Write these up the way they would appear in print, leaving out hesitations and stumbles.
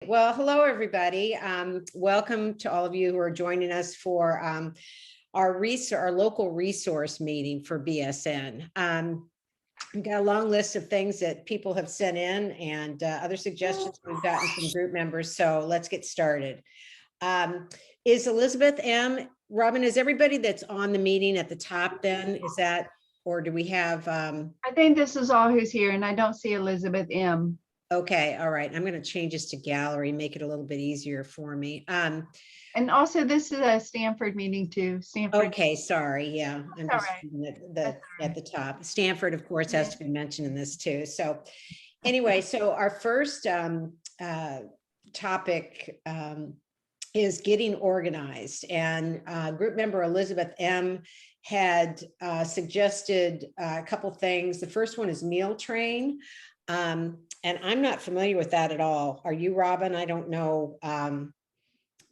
Well, hello, everybody. Welcome to all of you who are joining us for our local resource meeting for BSN. We've got a long list of things that people have sent in and other suggestions we've gotten from group members. So let's get started. Is Elizabeth M. Robin, is everybody that's on the meeting at the top then? Is that, or do we have? I think this is all who's here, and I don't see Elizabeth M. Okay, all right. I'm going to change this to gallery, make it a little bit easier for me. And also, this is a Stanford meeting too. Stanford. Okay, sorry. Yeah, I'm That's just right. at the top. Stanford, of course, has to be mentioned in this too. So anyway, so our first topic is getting organized, and group member Elizabeth M. had suggested a couple things. The first one is meal train. And I'm not familiar with that at all. Are you, Robin? I don't know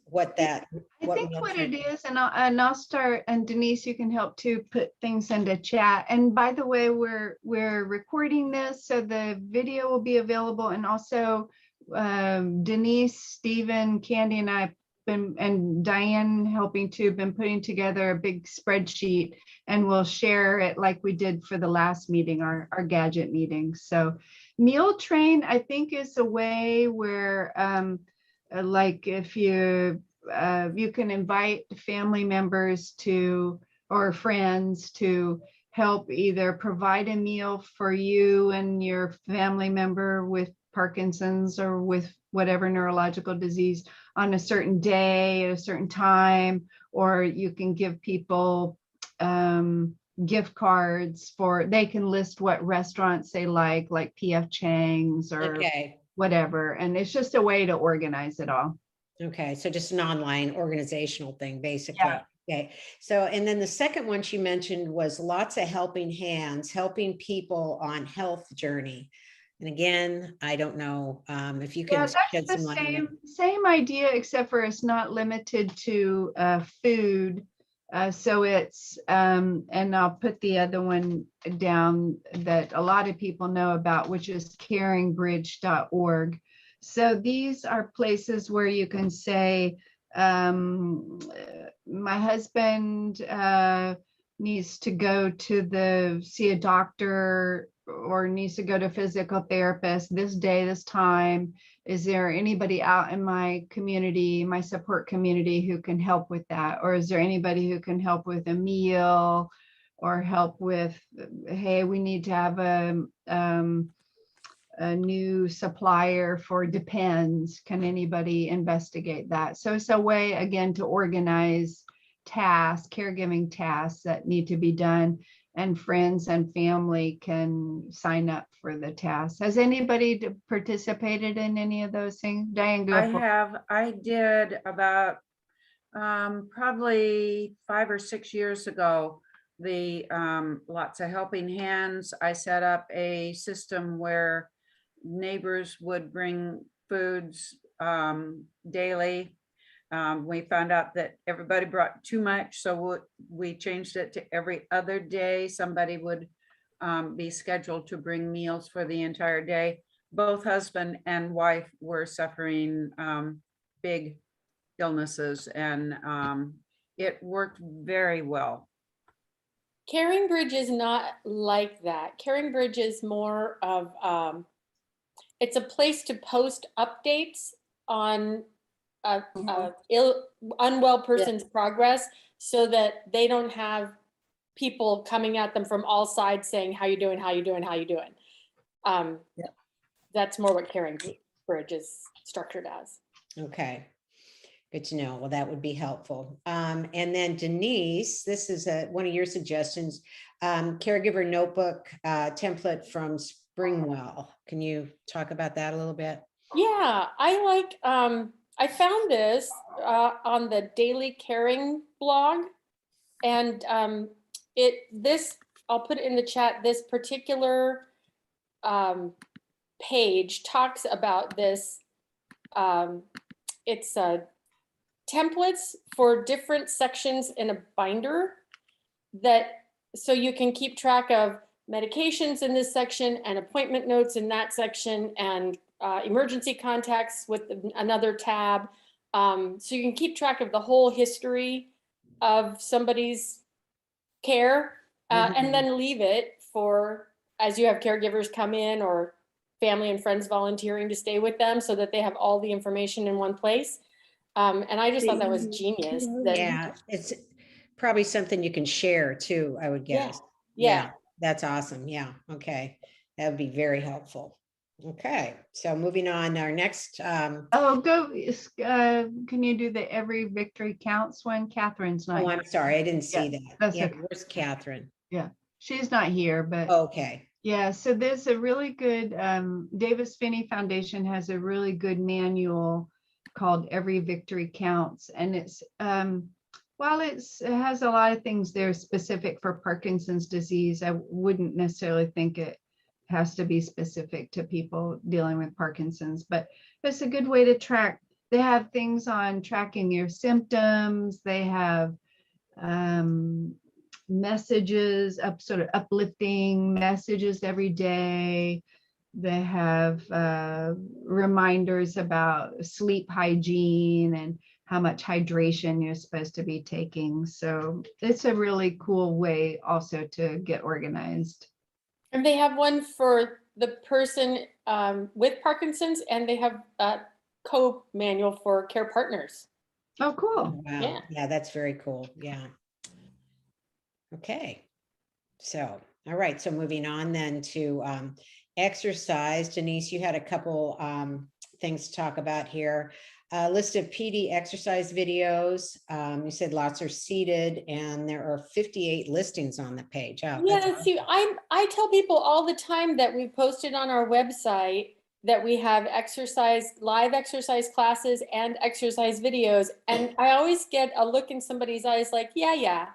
what that. I think what it is, and I'll start. And Denise, you can help to put things into chat. And by the way, we're recording this, so the video will be available. And also, Denise, Stephen, Candy, and I and Diane helping to been putting together a big spreadsheet, and we'll share it like we did for the last meeting, our gadget meeting. So meal train, I think, is a way where like if you can invite family members to or friends to help either provide a meal for you and your family member with Parkinson's or with whatever neurological disease on a certain day at a certain time, or you can give people gift cards for, they can list what restaurants they like PF Chang's or whatever. And it's just a way to organize it all. Okay, so just an online organizational thing, basically. Yeah. Okay, so and then the second one she mentioned was lots of helping hands, helping people on health journey. And again, I don't know if you can shed some light on that. Same idea, except for it's not limited to food. So it's, and I'll put the other one down that a lot of people know about, which is caringbridge.org. So these are places where you can say, my husband needs to go to see a doctor or needs to go to a physical therapist this day, this time. Is there anybody out in my community, my support community, who can help with that? Or is there anybody who can help with a meal or help with, hey, we need to have a new supplier for Depends. Can anybody investigate that? So it's a way, again, to organize tasks, caregiving tasks that need to be done, and friends and family can sign up for the tasks. Has anybody participated in any of those things? Diane, go. I did about probably 5 or 6 years ago, the lots of helping hands. I set up a system where neighbors would bring foods daily. We found out that everybody brought too much, so we changed it to every other day. Somebody would be scheduled to bring meals for the entire day. Both husband and wife were suffering big illnesses, and it worked very well. CaringBridge is not like that. CaringBridge is more of, it's a place to post updates on unwell person's progress, so that they don't have people coming at them from all sides saying, how you doing, how you doing, how you doing. That's more what CaringBridge is structured as. Okay, good to know. Well, that would be helpful. And then Denise, this is one of your suggestions, caregiver notebook template from Springwell. Can you talk about that a little bit? Yeah, I like, I found this on the Daily Caring blog, and I'll put it in the chat. This particular page talks about this. It's templates for different sections in a binder, so you can keep track of medications in this section and appointment notes in that section, and emergency contacts with another tab. So you can keep track of the whole history of somebody's care, and then leave it for, as you have caregivers come in or family and friends volunteering to stay with them, so that they have all the information in one place. And I just thought that was genius. Yeah, it's probably something you can share too, I would guess. Yeah. That's awesome. Yeah, okay. That would be very helpful. Okay, so moving on, our next, Oh, can you do the Every Victory Counts one? Catherine's not. oh, I'm sorry, I didn't see Yeah, that. that's Yeah, okay. where's Catherine? She's not here, but Okay, yeah, so there's a really good, Davis Finney Foundation has a really good manual called Every Victory Counts. And it's, while it has a lot of things there specific for Parkinson's disease, I wouldn't necessarily think it has to be specific to people dealing with Parkinson's, but it's a good way to track. They have things on tracking your symptoms. They have messages, sort of uplifting messages every day. They have reminders about sleep hygiene and how much hydration you're supposed to be taking. So it's a really cool way also to get organized. And they have one for the person with Parkinson's, and they have a co-manual for care partners. Oh, cool. wow, yeah, that's very cool, yeah. Okay, so, all right, so moving on then to exercise. Denise, you had a couple things to talk about here. List of PD exercise videos. You said lots are seated, and there are 58 listings on the page. Oh, that's Yeah, see, I tell people all the time that we posted on our website that we have live exercise classes and exercise videos. And I always get a look in somebody's eyes like, yeah.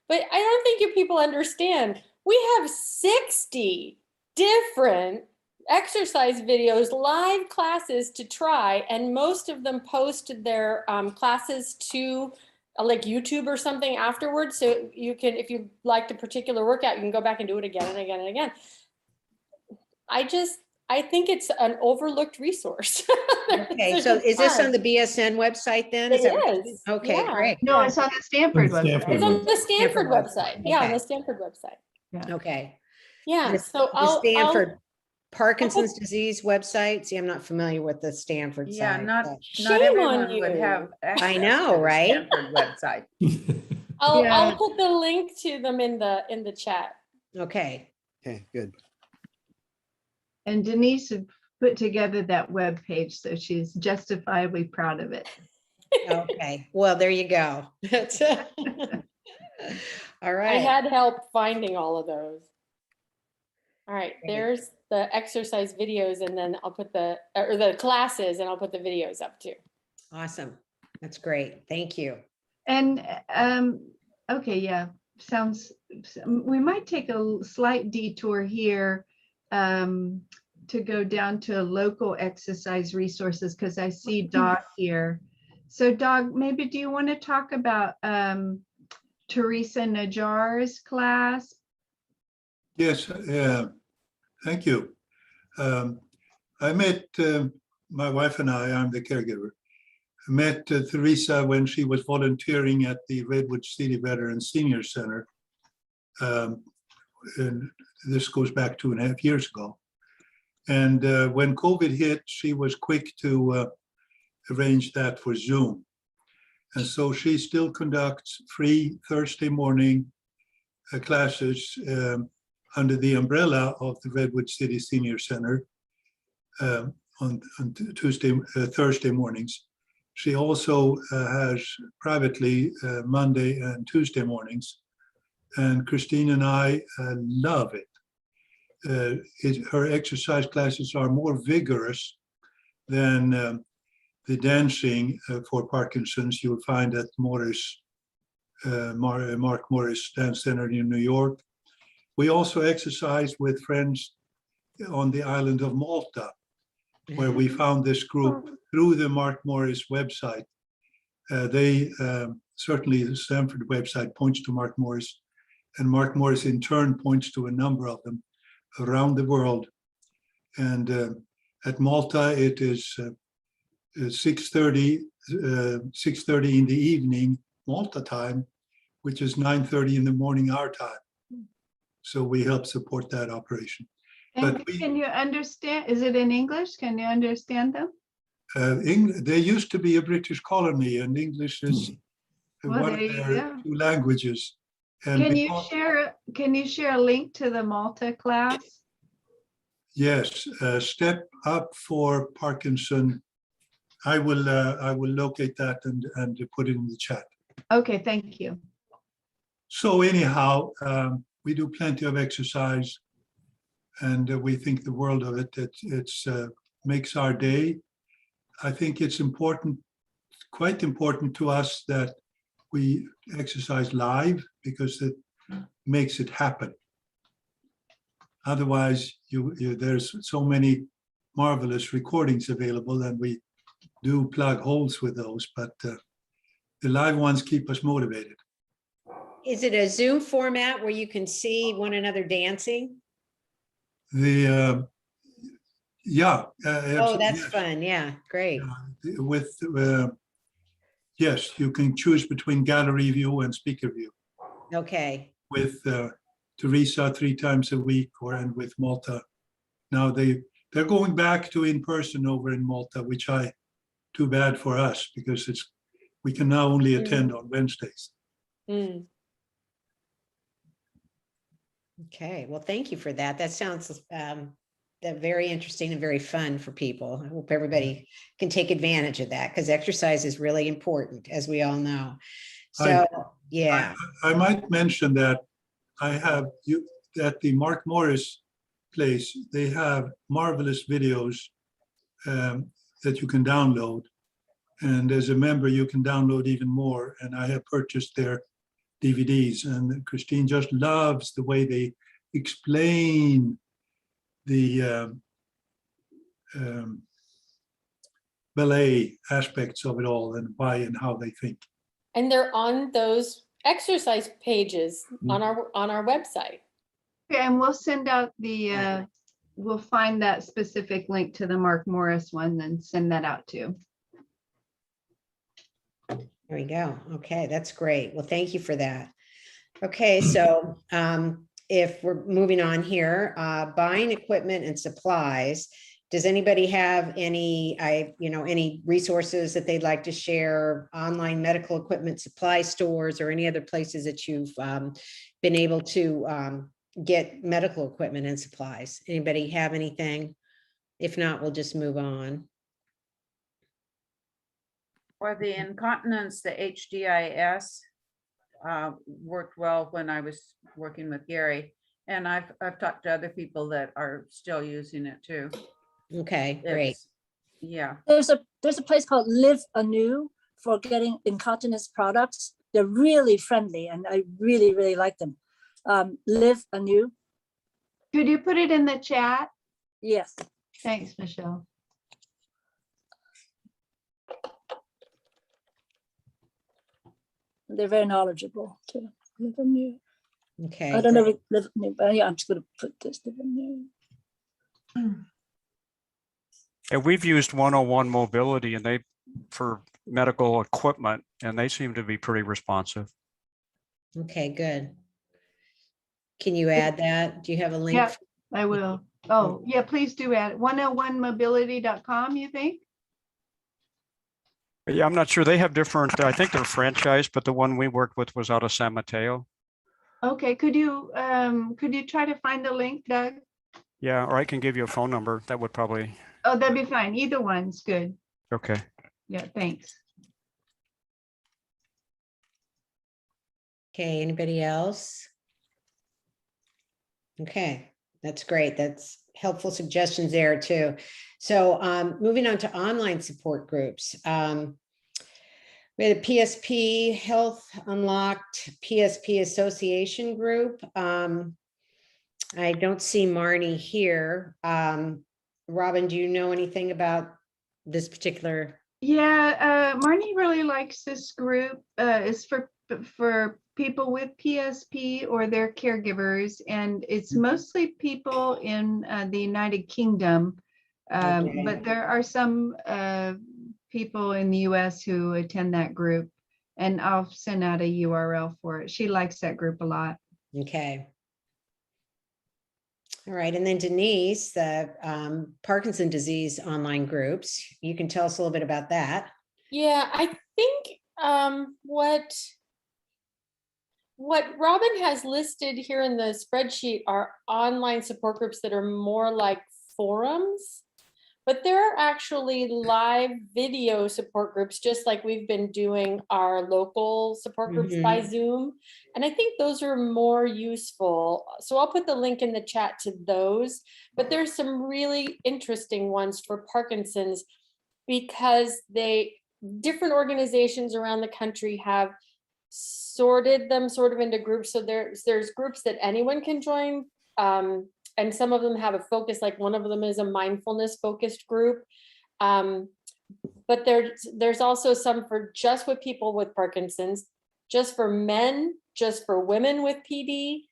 But I don't think you people understand. We have 60 different exercise videos, live classes to try, and most of them post their classes to like YouTube or something afterwards. So you can, if you liked a particular workout, you can go back and do it again and again and again. I think it's an overlooked resource. okay. So is this on the BSN website then? It that what is. okay, Yeah. great. No, it's on the Stanford website. It's on the Stanford website. website. Yeah, on Okay. the Stanford website. Okay. Yeah. The- So the Stanford Parkinson's disease website. See, I'm not familiar with the Stanford Yeah, side. not but- Shame everyone on would you. have access know, to the right? Stanford website. I'll put the link to them in the chat. Okay. Okay, good. And Denise had put together that web page, so she's justifiably proud of it. Okay. Well, there you go. That's all I right. had help finding all of those. All right, Great. there's the exercise videos, and then I'll put the classes, and I'll put the videos up too. Awesome. That's great. Thank you. And okay, yeah, we might take a slight detour here to go down to local exercise resources, because I see Doug here. So Doug, maybe do you want to talk about Teresa Najjar's class? Yes, thank you. I met my wife and I'm the caregiver. I met Teresa when she was volunteering at the Redwood City Veterans Senior Center. And this goes back 2.5 years ago. And when COVID hit, she was quick to arrange that for Zoom. And so she still conducts free Thursday morning classes under the umbrella of the Redwood City Senior Center on Thursday mornings. She also has privately Monday and Tuesday mornings. And Christine and I love it. Her exercise classes are more vigorous than the dancing for Parkinson's you'll find at Mark Morris Dance Center in New York. We also exercise with friends on the island of Malta, where we found this group through the Mark Morris website. Certainly the Stanford website points to Mark Morris, and Mark Morris in turn points to a number of them around the world. And At Malta, it is 6:30 in the evening, Malta time, which is 9:30 in the morning, our time. So we help support that operation. And But can you understand, is it in English? Can you understand them? There used to be a British colony, and English is Well, one of there you their go. 2 languages. And Can you share a link to the Malta class? yes, Step Up for Parkinson. I will locate that and put it in the chat. Okay, thank you. So anyhow, we do plenty of exercise, and we think the world of it. It's makes our day. I think it's important, quite important to us that we exercise live, because it makes it happen. Otherwise, there's so many marvelous recordings available, and we do plug holes with those, but the live ones keep us motivated. Is it a Zoom format where you can see one another dancing? Yeah. Oh, that's yes. fun. Yeah, great. With yes, you can choose between gallery view and speaker view. Okay. With Teresa 3 times a week, and with Malta. Now they're going back to in person over in Malta, which too bad for us, because we can now only attend on Wednesdays. Mm. Okay, well, thank you for that. That sounds very interesting and very fun for people. I hope everybody can take advantage of that, because exercise is really important, as we all know. So, yeah. I might mention that I have at the Mark Morris place, they have marvelous videos that you can download. And as a member, you can download even more. And I have purchased their DVDs, and Christine just loves the way they explain the ballet aspects of it all, and why and how they think. And they're on those exercise pages on our website. Okay, and we'll send out we'll find that specific link to the Mark Morris one and send that out too. There we go. Okay, that's great. Well, thank you for that. Okay, so if we're moving on here, buying equipment and supplies, does anybody have any resources that they'd like to share, online medical equipment supply stores, or any other places that you've been able to get medical equipment and supplies? Anybody have anything? If not, we'll just move on. For the incontinence, the HDIS worked well when I was working with Gary, and I've talked to other people that are still using it too. Okay, great. Yeah. There's a place called Live Anew for getting incontinence products. They're really friendly, and I really, really like them. Live Anew. Could you put it in the chat? Yes. Thanks, Michelle. They're very knowledgeable too. Live Anew. Okay. I don't know great. if Live Anew, but yeah, I'm just going to put this Live Anew. And we've used 101 Mobility, and for medical equipment, and they seem to be pretty responsive. Okay, good. Can you add that? Do you have a link? Yeah, I will. Oh, yeah, please do add it. 101mobility.com, you think? Yeah, I'm not sure. They have different, I think they're franchised, but the one we worked with was out of San Mateo. Okay, could you try to find the link, Doug? Yeah, or I can give you a phone number. That would probably. Oh, that'd be fine. Either one's good. Okay. Yeah, thanks. Okay, anybody else? Okay, that's great. That's helpful suggestions there too. So moving on to online support groups. We had a PSP Health Unlocked PSP Association group. I don't see Marnie here. Robin, do you know anything about this particular? Yeah, Marnie really likes this group. It's for people with PSP or their caregivers, and it's mostly people in the United Kingdom. Okay. But there are some people in the US who attend that group, and I'll send out a URL for it. She likes that group a lot. Okay. All right, and then Denise, the Parkinson disease online groups, you can tell us a little bit about that. Yeah, I think what Robin has listed here in the spreadsheet are online support groups that are more like forums, but there are actually live video support groups, just like we've been doing our local support groups by Zoom. And I think those are more useful. So I'll put the link in the chat to those, but there's some really interesting ones for Parkinson's because different organizations around the country have sorted them sort of into groups. So there's groups that anyone can join. And some of them have a focus, like one of them is a mindfulness focused group. But there's also some for just with people with Parkinson's, just for men, just for women with PD,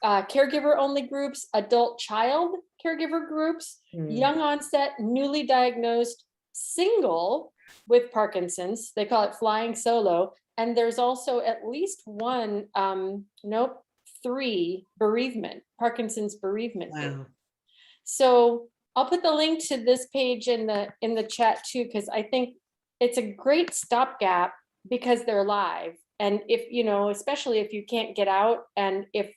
caregiver only groups, adult child caregiver groups, young onset, newly diagnosed, single with Parkinson's. They call it flying solo. And there's also at least one, three bereavement, Parkinson's bereavement. Wow. So I'll put the link to this page in the chat too, because I think it's a great stopgap because they're live. And if, especially if you can't get out, and if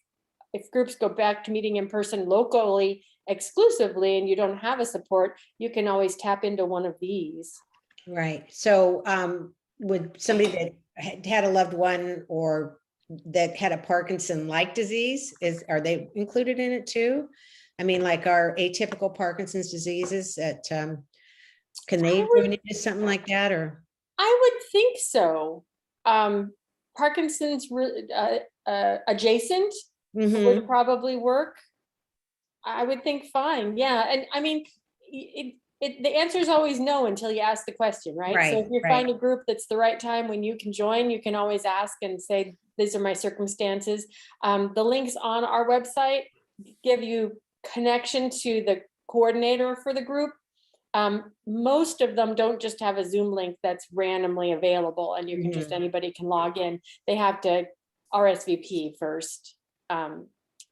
groups go back to meeting in person locally exclusively and you don't have a support, you can always tap into one of these. Right. So would somebody that had a loved one or that had a Parkinson-like disease, are they included in it too? I mean, like our atypical Parkinson's diseases that, can they join into something like that, or? I would think so. Parkinson's adjacent would probably work. I would think fine. Yeah. And I mean, the answer is always no until you ask the question, right? So if you find a group that's the right time when you can join, you can always ask and say, these are my circumstances. The links on our website give you connection to the coordinator for the group. Most of them don't just have a Zoom link that's randomly available and you can anybody can log in. They have to RSVP first,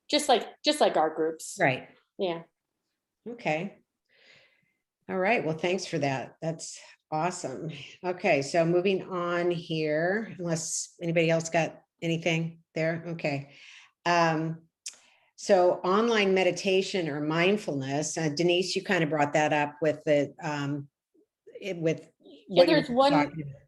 just like our groups. Right. Yeah. Okay. All right. Well, thanks for that. That's awesome. Okay. So moving on here, unless anybody else got anything there. Okay. So online meditation or mindfulness, Denise, you kind of brought that up with the, There's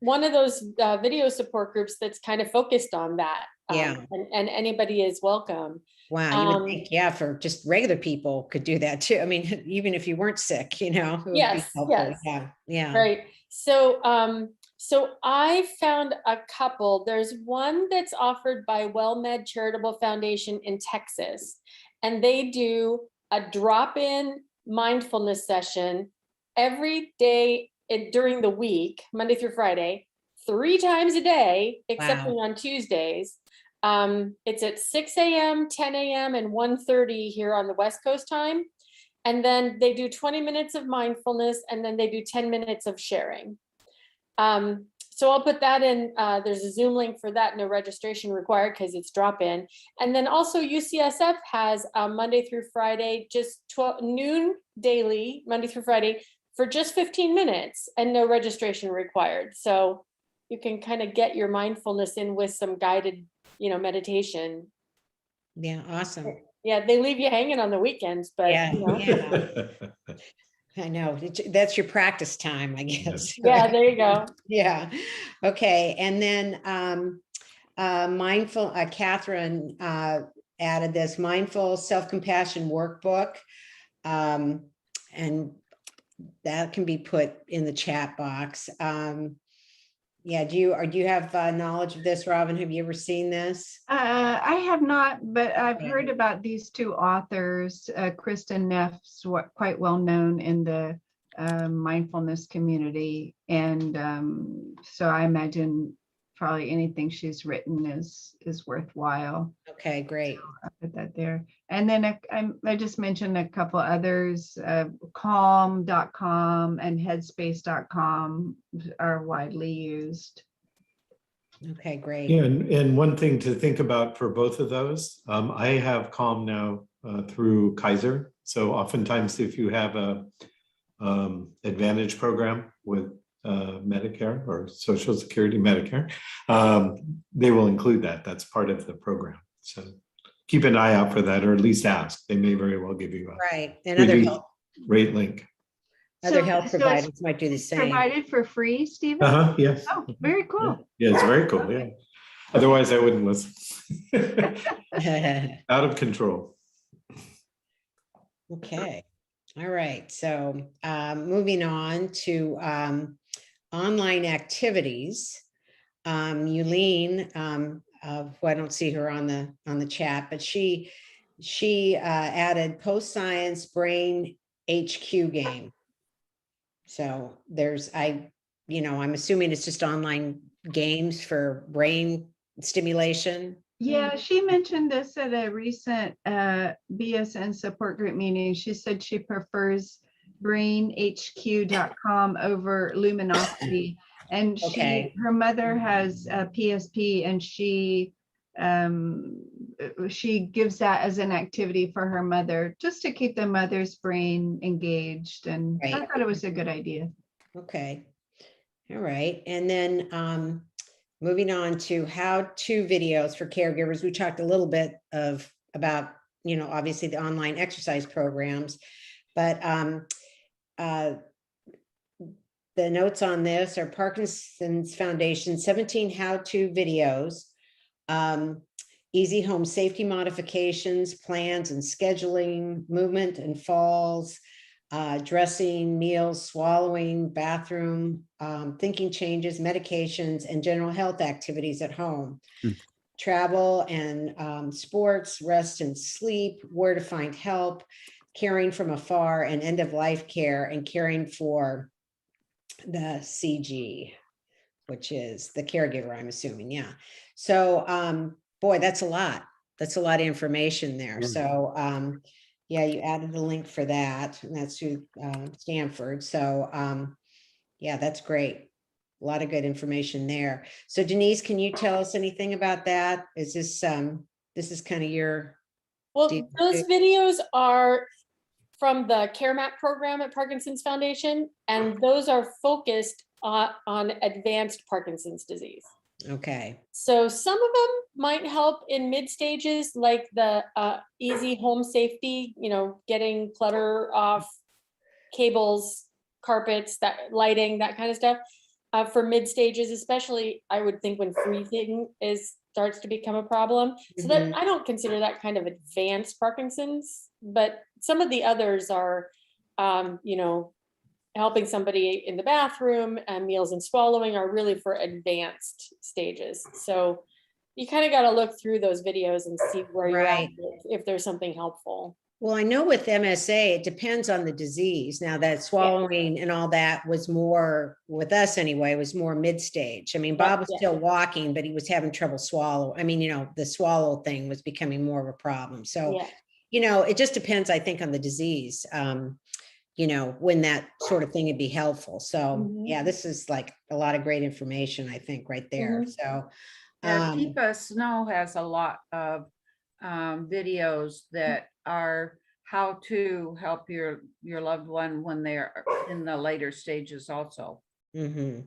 one of those video support groups that's kind of focused on that. And anybody is welcome. Wow, you would think, yeah, for just regular people could do that too. I mean, even if you weren't sick, it would be helpful. Yes. Yeah. Right. So, so I found a couple. There's one that's offered by WellMed Charitable Foundation in Texas, and they do a drop-in mindfulness session every day during the week, Monday through Friday, 3 times a day, except on Tuesdays. It's at 6 a.m., 10 a.m., and 1:30 here on the West Coast time. And then they do 20 minutes of mindfulness, and then they do 10 minutes of sharing. So I'll put that in, there's a Zoom link for that, no registration required because it's drop-in. And then also UCSF has Monday through Friday, just 12 noon daily, Monday through Friday, for just 15 minutes and no registration required. So you can kind of get your mindfulness in with some guided, meditation. Yeah, awesome. Yeah, they leave you hanging on the weekends, but yeah. I know, that's your practice time, I guess. Yeah, there you go. Yeah. Okay. And then mindful, Catherine added this mindful self-compassion workbook. And that can be put in the chat box. Yeah, do you have knowledge of this, Robin? Have you ever seen this? I have not, but I've heard about these two authors. Kristen Neff's quite well known in the mindfulness community. And so I imagine probably anything she's written is worthwhile. Okay, great. I'll put that there. And then I just mentioned a couple others, calm.com and headspace.com are widely used. Okay, great. Yeah, and one thing to think about for both of those, I have Calm now through Kaiser. So oftentimes if you have a Advantage program with Medicare or Social Security Medicare, they will include that. That's part of the program. So keep an eye out for that, or at least ask. They may very well give you a Right. And other reduced health, rate link. other So- health so it's providers might do the same. Provided for free, Stephen? Yes. Oh, very cool. Yeah, it's very cool. Yeah. Otherwise, I wouldn't listen. Okay. Out of control. All right. So moving on to online activities. Yulene, who I don't see her on the chat, but she added post-science brain HQ game. So I'm assuming it's just online games for brain stimulation. Yeah, she mentioned this at a recent BSN support group meeting. She said she prefers brainhq.com over Luminosity. And Okay. her mother has a PSP, and she gives that as an activity for her mother, just to keep the mother's brain engaged. And I Right. thought it was a good idea. Okay. All right. And then moving on to how-to videos for caregivers. We talked a little bit about, obviously the online exercise programs, but the notes on this are Parkinson's Foundation, 17 how-to videos, easy home safety modifications, plans and scheduling, movement and falls, dressing, meals, swallowing, bathroom, thinking changes, medications, and general health activities at home. Travel and sports, rest and sleep, where to find help, caring from afar, and end-of-life care, and caring for the CG, which is the caregiver, I'm assuming. Yeah. So, boy, that's a lot. That's a lot of information there. So, yeah, you added the link for that, and that's through Stanford. So, yeah, that's great. A lot of good information there. So Denise, can you tell us anything about that? Is this is kind of your... Well, those videos are from the Care Map program at Parkinson's Foundation, and those are focused on advanced Parkinson's disease. Okay. So some of them might help in mid stages, like the easy home safety, getting clutter off, cables, carpets, that lighting, that kind of stuff. For mid stages, especially, I would think when freezing starts to become a problem. So that I don't consider that kind of advanced Parkinson's, but some of the others are, helping somebody in the bathroom, and meals and swallowing are really for advanced stages. So you kind of got to look through those videos and see where you're at, if there's something helpful. Well, I know with MSA, it depends on the disease. Now that swallowing and all that was more, with us anyway, was more mid-stage. I mean, Bob was still walking, but he was having trouble swallow. I mean, the swallow thing was becoming more of a problem. So, it just depends, I think, on the disease, when that sort of thing would be helpful. So yeah, this is like a lot of great information, I think, right there. So Keepa Snow has a lot of videos that are how to help your loved one when they're in the later stages also. Mm-hmm.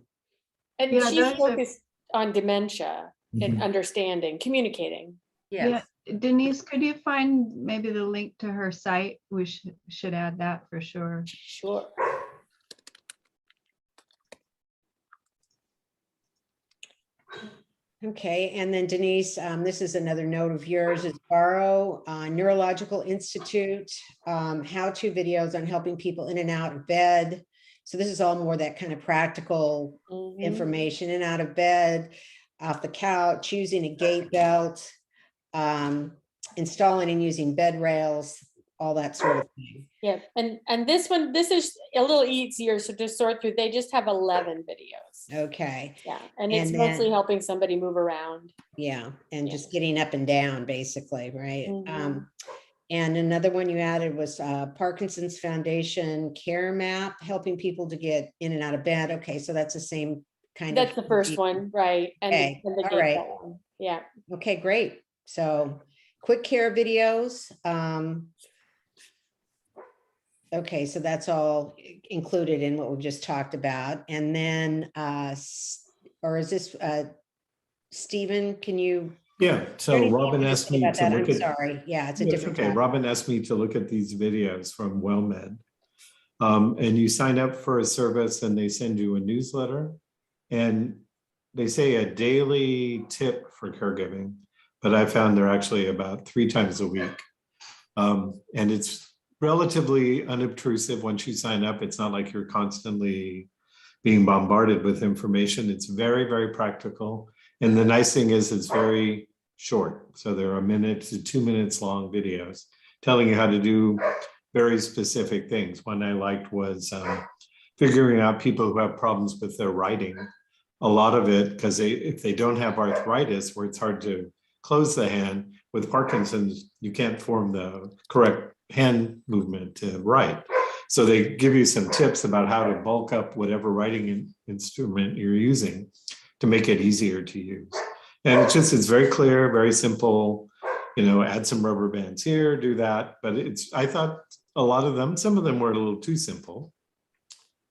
And Yeah, she's focused on dementia and understanding, communicating. Yes. Yeah, Denise, could you find maybe the link to her site? We should add that for sure. Sure. Okay, and then Denise, this is another note of yours, is Barrow Neurological Institute, how-to videos on helping people in and out of bed. So this is all more that kind of practical information, in and out of bed, off the couch, using a gait belt, installing and using bed rails, all that sort of thing. Yeah, and this is a little easier, so to sort through. They just have 11 videos. Okay, Yeah, and it's And mostly then- helping somebody move around. yeah, and Yeah. just getting up and down, basically, right? Mhm. And another one you added was Parkinson's Foundation Care Map, helping people to get in and out of bed. Okay, so that's the same kind of. That's the first one, right? And Okay, and the all gate right. that one. Yeah. Okay, great. So quick care videos. Okay, so that's all included in what we've just talked about. And then, or is this, Stephen, can you? Yeah, is there so anything Robin you can asked say me about to that? look I'm at. sorry. Yeah, it's a That's different. okay. topic. Robin asked me to look at these videos from WellMed. And you sign up for a service and they send you a newsletter. And they say a daily tip for caregiving, but I found they're actually about 3 times a week. And it's relatively unobtrusive once you sign up. It's not like you're constantly being bombarded with information. It's very, very practical. And the nice thing is it's very short. So there are 1 minute to 2 minutes long videos telling you how to do very specific things. One I liked was figuring out people who have problems with their writing. A lot of it, because if they don't have arthritis, where it's hard to close the hand, with Parkinson's, you can't form the correct hand movement to write. So they give you some tips about how to bulk up whatever writing instrument you're using to make it easier to use. And it's very clear, very simple, add some rubber bands here, do that. But I thought a lot of them, some of them were a little too simple,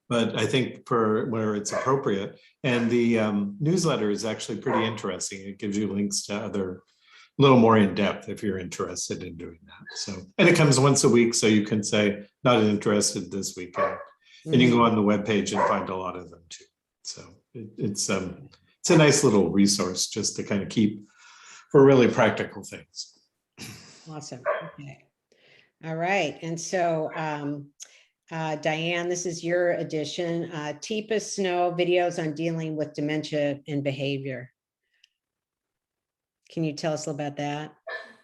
but I think for where it's appropriate. And the newsletter is actually pretty interesting. It gives you links to other, a little more in depth if you're interested in doing that. So, and it comes once a week, so you can say, not interested this weekend. And you can go on the webpage and find a lot of them too. So it's a nice little resource just to kind of keep for really practical things. Awesome. Okay. All right. And so, Diane, this is your addition. Teepa Snow videos on dealing with dementia and behavior. Can you tell us a little about that?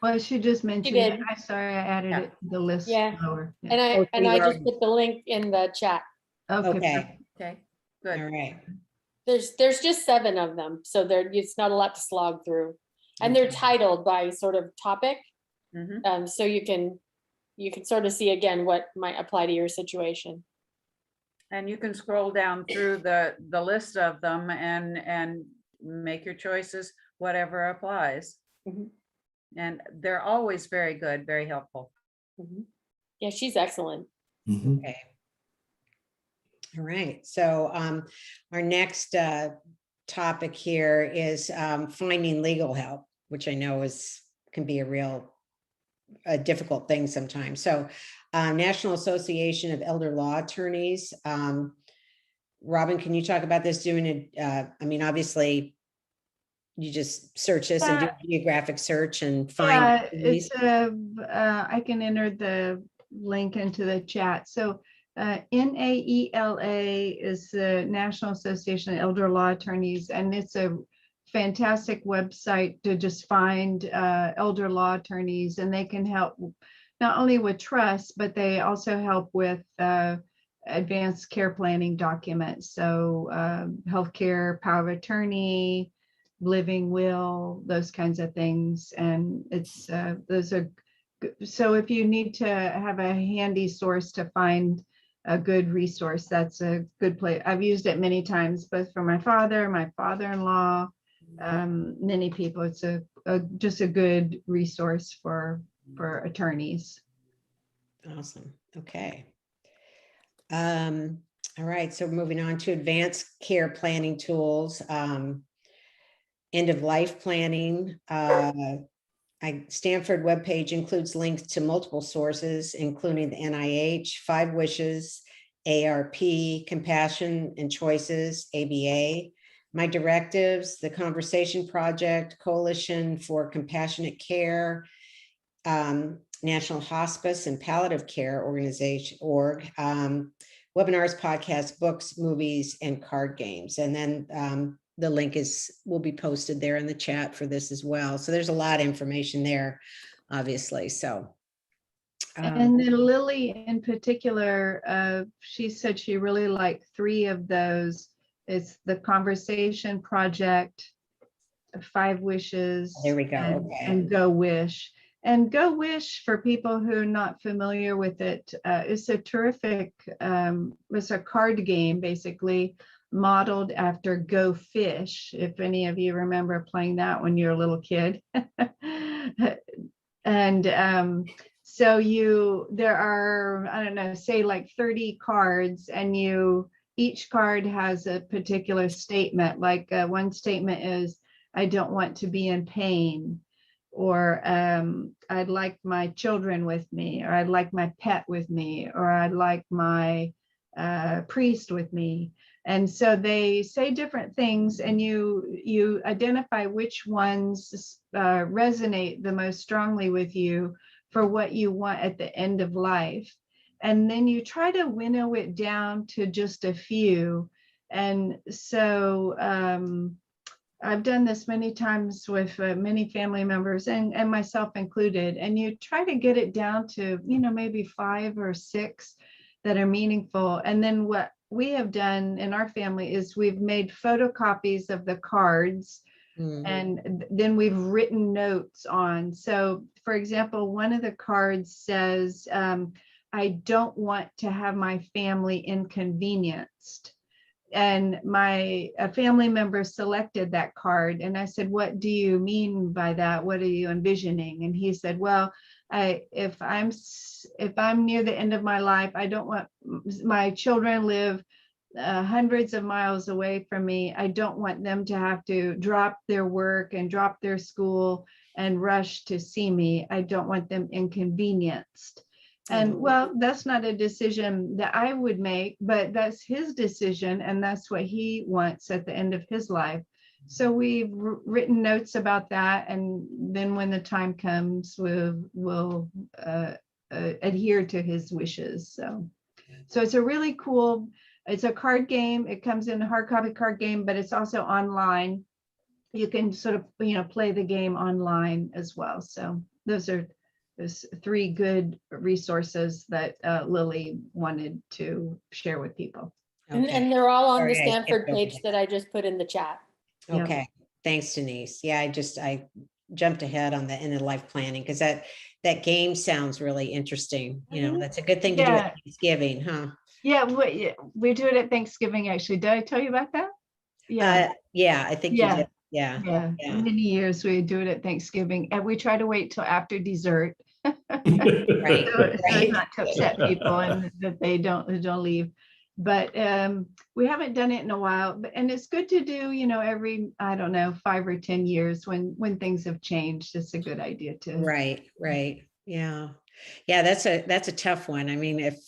Well, she just mentioned did. it. I'm sorry, I added Yeah. it to the list Yeah. lower. Yeah. And Oh, so I you just already- put the link in the chat. Okay. Okay, Okay, all good. right. There's just 7 of them, so it's not a lot to slog through. And they're Okay. titled by sort of topic. Mhm. So you can sort of see again what might apply to your situation. And you can scroll down through the list of them and make your choices, whatever applies. Mhm. And they're always very good, very helpful. Mhm. Yeah, she's excellent. Okay. All right. So our next topic here is finding legal help, which I know can be a difficult thing sometimes. So National Association of Elder Law Attorneys. Robin, can you talk about this? Obviously, you just search this and do a geographic search and find. It's I can enter the link into the chat. So NAELA is the National Association of Elder Law Attorneys, and it's a fantastic website to just find elder law attorneys, and they can help not only with trust, but they also help with advanced care planning documents. So healthcare power of attorney, living will, those kinds of things. And it's those are so if you need to have a handy source to find a good resource, that's a good place. I've used it many times, both for my father-in-law, many people. It's just a good resource for attorneys. Awesome. Okay. All right. So moving on to advanced care planning tools, end of life planning. Stanford webpage includes links to multiple sources, including the NIH, 5 Wishes, ARP, Compassion and Choices, ABA, My Directives, the Conversation Project, Coalition for Compassionate Care, National Hospice and Palliative Care Organization, webinars, podcasts, books, movies, and card games. And then the link will be posted there in the chat for this as well. So there's a lot of information there, obviously. So. And then Lily in particular, she said she really liked 3 of those. It's the Conversation Project, 5 Wishes. There we go, and- okay. And Go Wish. And Go Wish, for people who are not familiar with it, is a terrific, it's a card game, basically modeled after Go Fish, if any of you remember playing that when you were a little kid. And so there are, I don't know, say like 30 cards, and each card has a particular statement. Like one statement is, I don't want to be in pain, or I'd like my children with me, or I'd like my pet with me, or I'd like my priest with me. And so they say different things, and you identify which ones resonate the most strongly with you for what you want at the end of life. And then you try to winnow it down to just a few. And so I've done this many times with many family members, and myself included, and you try to get it down to, maybe 5 or 6 that are meaningful. And then what we have done in our family is we've made photocopies of the cards, and then we've written notes on. So for example, one of the cards says, I don't want to have my family inconvenienced. And a family member selected that card, and I said, what do you mean by that? What are you envisioning? And he said, well, if I'm near the end of my life, I don't want my children live hundreds of miles away from me. I don't want them to have to drop their work and drop their school and rush to see me. I don't want them inconvenienced. And well, that's not a decision that I would make, but that's his decision, and that's what he wants at the end of his life. So we've written notes about that, and then when the time comes, we'll adhere to his wishes. So it's a really cool, it's a card game. It comes in a hard copy card game, but it's also online. You can sort of, play the game online as well. So there's 3 good resources that Lily wanted to share with people. And they're all on the Sorry, I Stanford skipped over page that. that I just put in the chat. Yeah. Okay, thanks, Denise. Yeah, I jumped ahead on the end of life planning because that game sounds really interesting. That's a good thing to do at Thanksgiving, huh? Yeah, we do it at Thanksgiving, actually. Did I tell you about that? Yeah. Yeah, I think you Yeah. did. Yeah. Yeah, many years we do it at Thanksgiving, and we try to wait till after dessert. Right. So Right. not to upset people and that they don't leave. But we haven't done it in a while, and it's good to do, every, I don't know, 5 or 10 years when things have changed. It's a good idea to. Right. Yeah. That's a tough one. I mean, if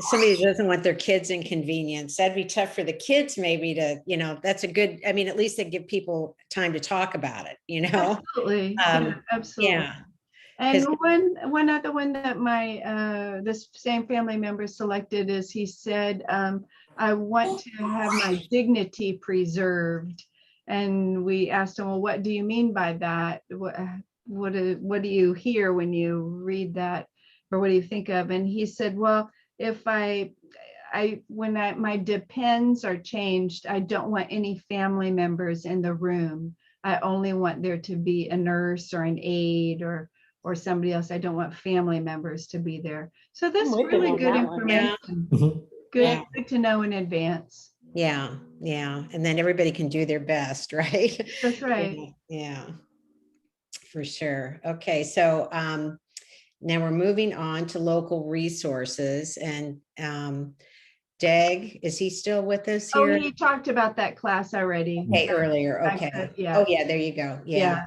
somebody doesn't want their kids inconvenienced, that'd be tough for the kids maybe to, that's a good, I mean, at least they give people time to talk about it, Absolutely. Absolutely. Yeah. And one other one that this same family member selected is, he said, I want to have my dignity preserved. And we asked him, well, what do you mean by that? What do you hear when you read that? Or what do you think of? And he said, well, if when my depends are changed, I don't want any family members in the room. I only want there to be a nurse or an aide or somebody else. I don't want family members to be there. So that's really good information. Good to know in advance. Yeah. And then everybody can do their best, right? That's right. Yeah, for sure. Okay, so now we're moving on to local resources, and Dag, is he still with us Oh, here? he talked about that class already. Okay, earlier. Okay. Yeah. Oh, yeah, there you go. Yeah.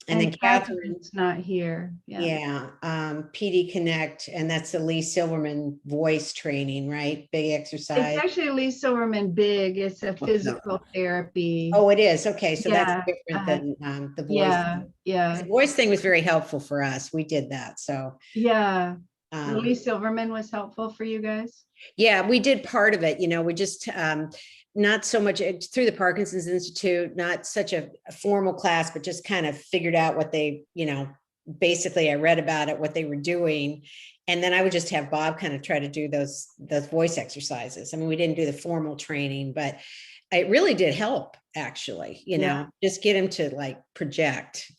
And then Catherine's not here. Yeah. PD Connect, and that's the Lee Silverman voice training, right? Big exercise. It's actually Lee Silverman Big. It's a physical therapy. Oh, it is. Okay. So that's different than the voice. Yeah. The voice thing was very helpful for us. We did that. So yeah. Lee Silverman was helpful for you guys? Yeah, we did part of it. We just not so much through the Parkinson's Institute, not such a formal class, but just kind of figured out what they, basically I read about it, what they were doing. And then I would just have Bob kind of try to do those voice exercises. I mean, we didn't do the formal training, but it really did help, actually, just get him to like project,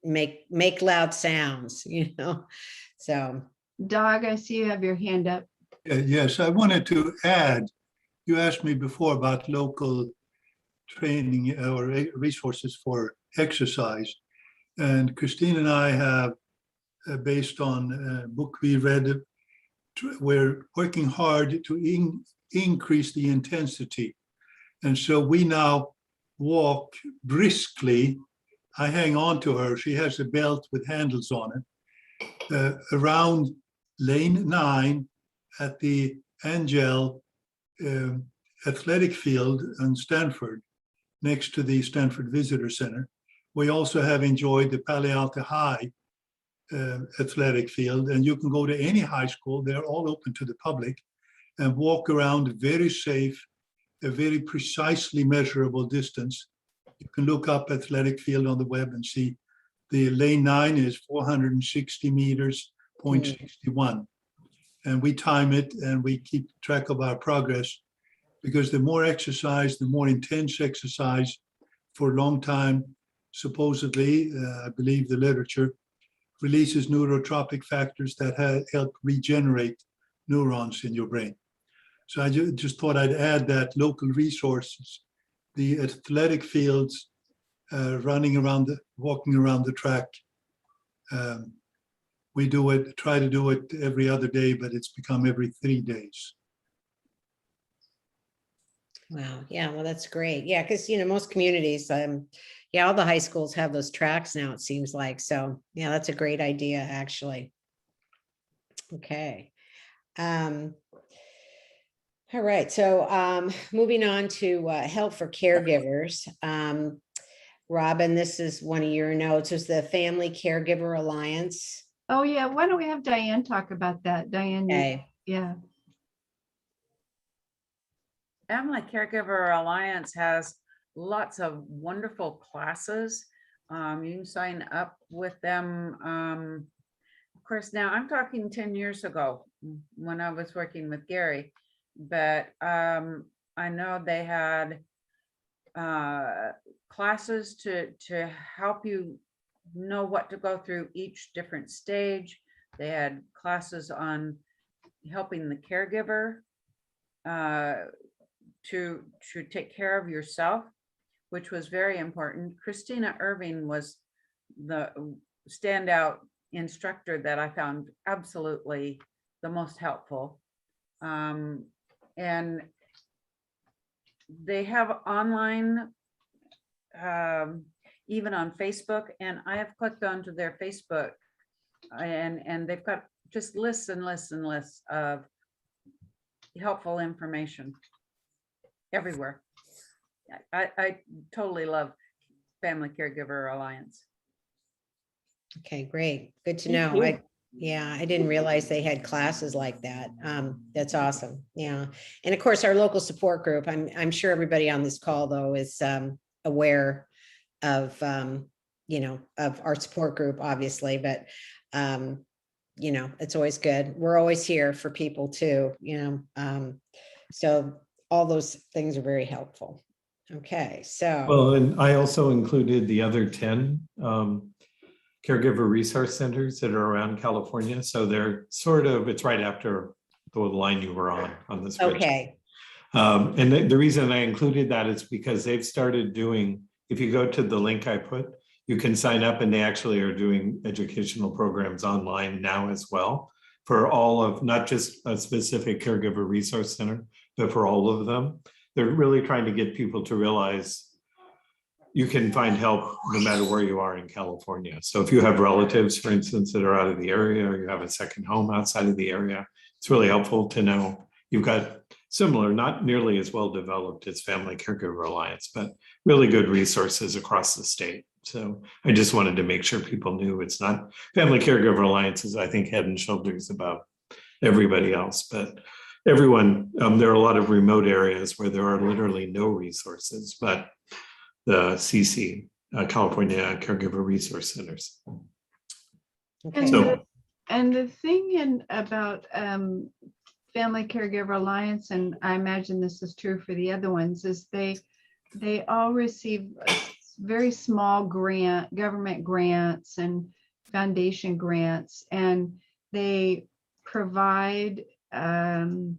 make loud sounds, so. Doug, I see you have your hand up. Yes, I wanted to add, you asked me before about local training or resources for exercise. And Christine and I have, based on a book we read, we're working hard to increase the intensity. And so we now walk briskly. I hang on to her. She has a belt with handles on it, around lane 9 at the Angel athletic field in Stanford, next to the Stanford Visitor Center. We also have enjoyed the Palliative High athletic field, and you can go to any high school. They're all open to the public, and walk around very safe, a very precisely measurable distance. You can look up athletic field on the web and see the lane 9 is 460 meters, 0.61. And we time it and we keep track of our progress, because the more exercise, the more intense exercise for a long time, supposedly, I believe the literature, releases neurotropic factors that help regenerate neurons in your brain. So I just thought I'd add that local resources, the athletic fields, walking around the track. We try to do it every other day, but it's become every 3 days. Wow. Yeah. Well, that's great. Yeah. Because, most communities, all the high schools have those tracks now, it seems like. So yeah, that's a great idea, actually. Okay. All right. So moving on to help for caregivers. Robin, this is one of your notes, is the Family Caregiver Alliance. Oh yeah, why don't we have Diane talk about that? Diane, Okay. yeah. Family Caregiver Alliance has lots of wonderful classes. You can sign up with them. Of course, now I'm talking 10 years ago when I was working with Gary, but I know they had classes to help you know what to go through each different stage. They had classes on helping the caregiver to take care of yourself, which was very important. Christina Irving was the standout instructor that I found absolutely the most helpful. And they have online, even on Facebook, and I have clicked onto their Facebook, and they've got just lists and lists and lists of helpful information everywhere. I totally love Family Caregiver Alliance. Okay, great. Good to Thank know. you. I didn't realize they had classes like that. That's awesome. Yeah. And of course, our local support group, I'm sure everybody on this call, though, is aware of, of our support group, obviously, but, it's always good. We're always here for people too, so all those things are very helpful. Okay, so. Well, and I also included the other 10 caregiver resource centers that are around California. So they're it's right after the line you were on this. Okay. And the reason I included that is because they've started doing, if you go to the link I put, you can sign up, and they actually are doing educational programs online now as well for all of, not just a specific caregiver resource center, but for all of them. They're really trying to get people to realize you can find help no matter where you are in California. So if you have relatives, for instance, that are out of the area, or you have a second home outside of the area, it's really helpful to know you've got similar, not nearly as well developed as Family Caregiver Alliance, but really good resources across the state. So I just wanted to make sure people knew it's not, Family Caregiver Alliance is, I think, head and shoulders above everybody else, but everyone, there are a lot of remote areas where there are literally no resources, but the CC, California Caregiver Resource Centers. Okay. And the thing about Family Caregiver Alliance, and I imagine this is true for the other ones, is they all receive very small government grants and foundation grants, and they provide to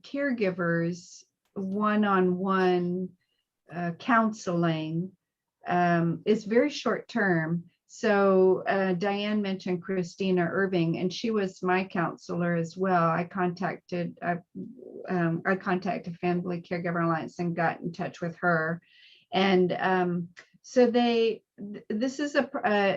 caregivers one-on-one counseling. It's very short term. So Diane mentioned Christina Irving, and she was my counselor as well. I contacted Family Caregiver Alliance and got in touch with her. And so this is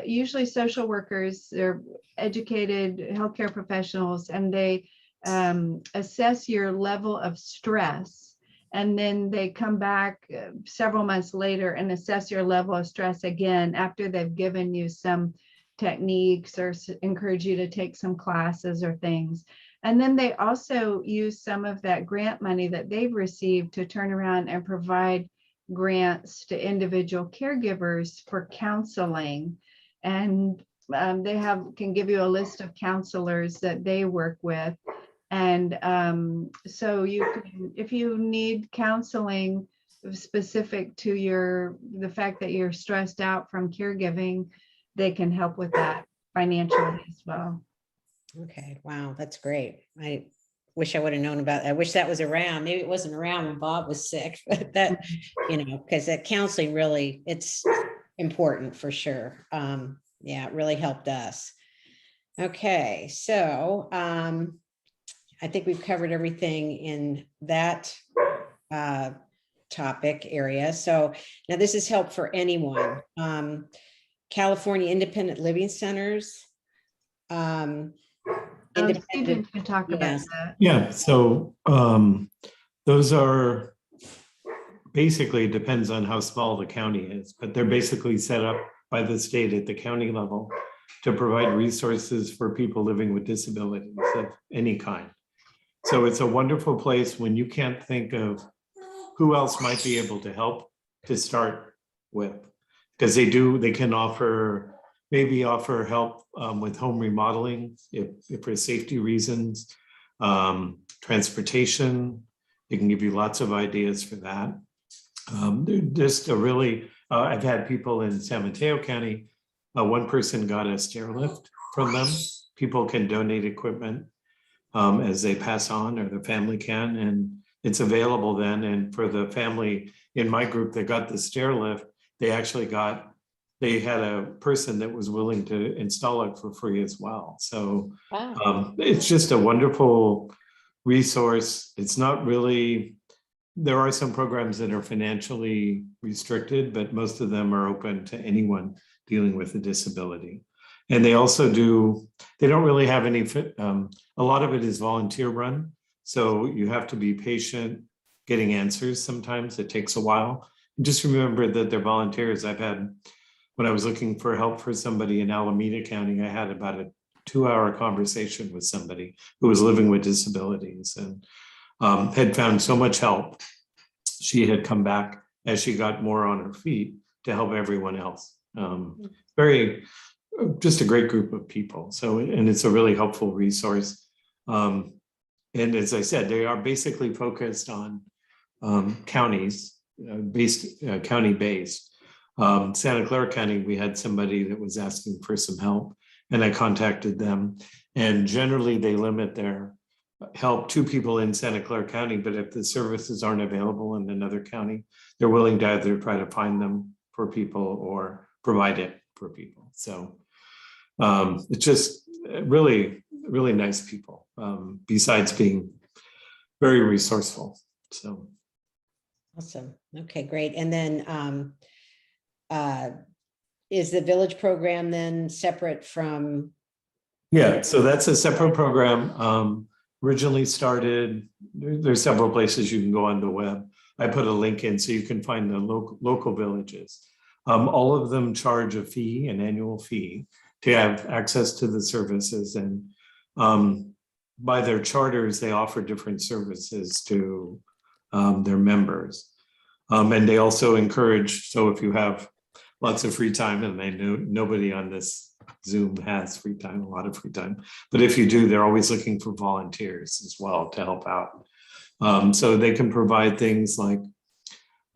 usually social workers, they're educated healthcare professionals, and they assess your level of stress. And then they come back several months later and assess your level of stress again after they've given you some techniques or encourage you to take some classes or things. And then they also use some of that grant money that they've received to turn around and provide grants to individual caregivers for counseling. And they can give you a list of counselors that they work with. And so you can, if you need counseling specific to the fact that you're stressed out from caregiving, they can help with that financially as well. Okay, wow, that's great. I wish I would have known about, I wish that was around. Maybe it wasn't around when Bob was sick, but that, because that counseling really, it's important for sure. Yeah, it really helped us. Okay, so I think we've covered everything in that topic area. So now this is help for anyone. California Independent Living Centers. Stephen can talk about Yes. that. Yeah, so those are basically, depends on how small the county is, but they're basically set up by the state at the county level to provide resources for people living with disabilities of any kind. So it's a wonderful place when you can't think of who else might be able to help to start with, because they can maybe offer help with home remodeling if for safety reasons, transportation. They can give you lots of ideas for that. They're just a really, I've had people in San Mateo County, one person got a stair lift from them. People can donate equipment as they pass on, or the family can, and it's available then. And for the family in my group that got the stair lift, they had a person that was willing to install it for free as well. So Wow. it's just a wonderful resource. It's not really, there are some programs that are financially restricted, but most of them are open to anyone dealing with a disability. And they also they don't really have any, a lot of it is volunteer run. So you have to be patient getting answers. Sometimes it takes a while. Just remember that they're volunteers. When I was looking for help for somebody in Alameda County, I had about a 2-hour conversation with somebody who was living with disabilities and had found so much help. She had come back as she got more on her feet to help everyone else. Just a great group of people. So, and it's a really helpful resource. And as I said, they are basically focused on counties, county-based. Santa Clara County, we had somebody that was asking for some help, and I contacted them. And generally, they limit their help to people in Santa Clara County, but if the services aren't available in another county, they're willing to either try to find them for people or provide it for people. So it's just really, really nice people, besides being very resourceful. So. Awesome. Okay, great. And then is the village program then separate from? Yeah, so that's a separate program. Originally started, there's several places you can go on the web. I put a link in so you can find the local villages. All of them charge a fee, an annual fee, to have access to the services. And by their charters, they offer different services to their members. And they also encourage, so if you have lots of free time, and I know nobody on this Zoom has free time, a lot of free time. But if you do, they're always looking for volunteers as well to help out. So they can provide things like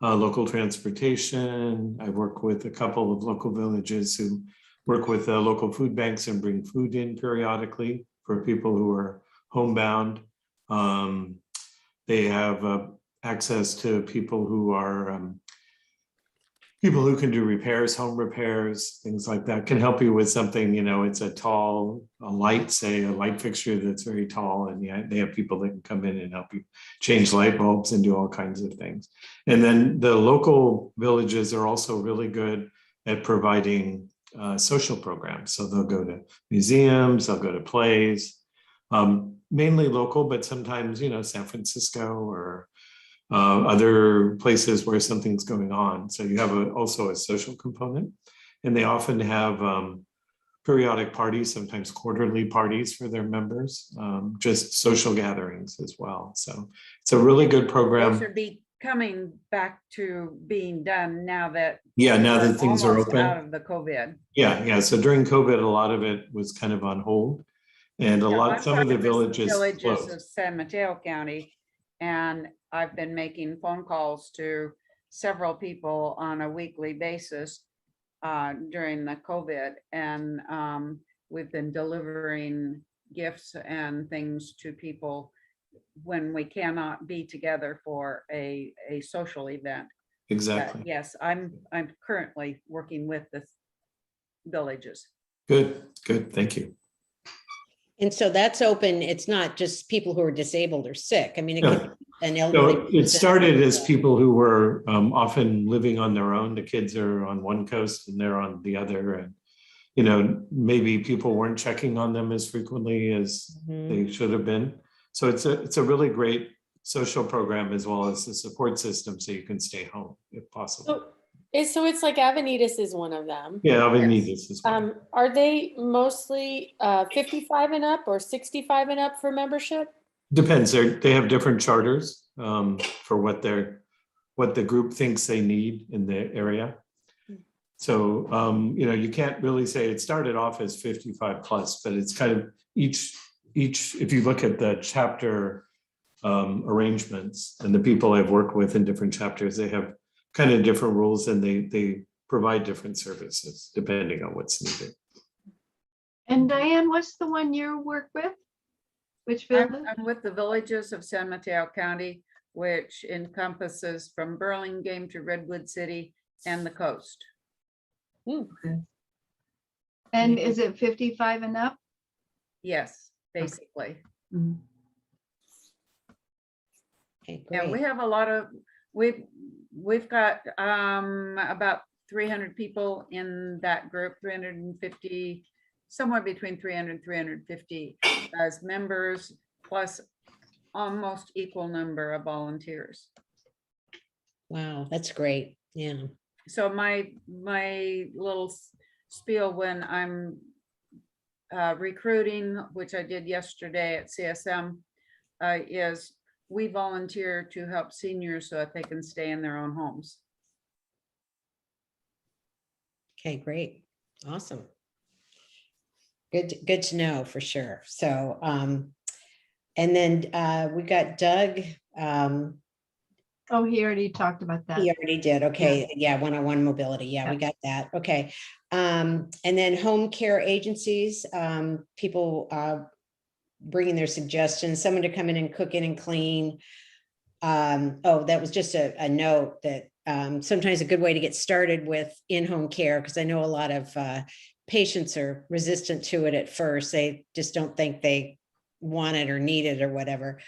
local transportation. I work with a couple of local villages who work with local food banks and bring food in periodically for people who are homebound. They have access to people who are people who can do repairs, home repairs, things like that. Can help you with something, you know, it's a light, say a light fixture that's very tall, and yeah, they have people that can come in and help you change light bulbs and do all kinds of things. And then the local villages are also really good at providing social programs. So they'll go to museums, they'll go to plays, mainly local, but sometimes, you know, San Francisco or other places where something's going on. So you have also a social component, and they often have periodic parties, sometimes quarterly parties for their members, just social gatherings as well. So it's a really good program. Those are coming back to being done now that now that things are almost open out of the COVID. Yeah. So during COVID, a lot of it was kind of on hold, and some of the villages closed. Of San Mateo County, and I've been making phone calls to several people on a weekly basis during the COVID, and we've been delivering gifts and things to people when we cannot be together for a social event. Exactly. Yes, I'm currently working with the villages. Good. Thank you. And so that's open. It's not just people who are disabled or sick. I mean, it could be an So elderly. it started as people who were often living on their own. The kids are on one coast and they're on the other, and you know, maybe people weren't checking on them as frequently as they should have been. So it's a really great social program, as well as a support system, so you can stay home if possible. So it's like Avenidas is one of them. Yeah, Avenidas as well. Are they mostly 55 and up or 65 and up for membership? Depends. They have different charters for what the group thinks they need in the area. So you know, you can't really say it started off as 55 plus, but it's kind of each. If you look at the chapter arrangements and the people I've worked with in different chapters, they have kind of different rules, and they provide different services depending on what's needed. And Diane, what's the one you work with? Which village? I'm with the villages of San Mateo County, which encompasses from Burlingame to Redwood City and the coast. Okay. And is it 55 and up? Yes, basically. Okay, And we great. have a lot of, we've got about 300 people in that group, 350, somewhere between 300 and 350 as members, plus almost equal number of volunteers. Wow, that's great. Yeah. So my little spiel when I'm recruiting, which I did yesterday at CSM, is we volunteer to help seniors so that they can stay in their own homes. Okay, great. Awesome. Good to know for sure. So, and then we got Doug. Oh, he already talked about that. He already did. Okay. Yeah. One-on-one mobility. Yeah, we got that. Okay. And then home care agencies, people bringing their suggestions, someone to come in and cook in and clean. Oh, that was just a note that sometimes a good way to get started with in-home care, because I know a lot of patients are resistant to it at first. They just don't think they want it or need it or whatever,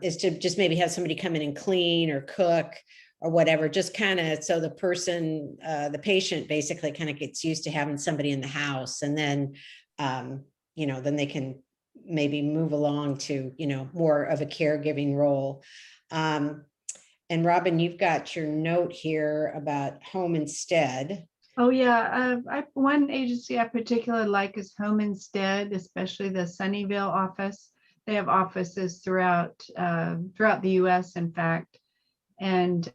is to just maybe have somebody come in and clean or cook or whatever, just kind of so the person, the patient basically kind of gets used to having somebody in the house, and then, you know, then they can maybe move along to, you know, more of a caregiving role. And Robin, you've got your note here about home instead. Oh yeah, one agency I particularly like is Home Instead, especially the Sunnyvale office. They have offices throughout the U.S. in fact, and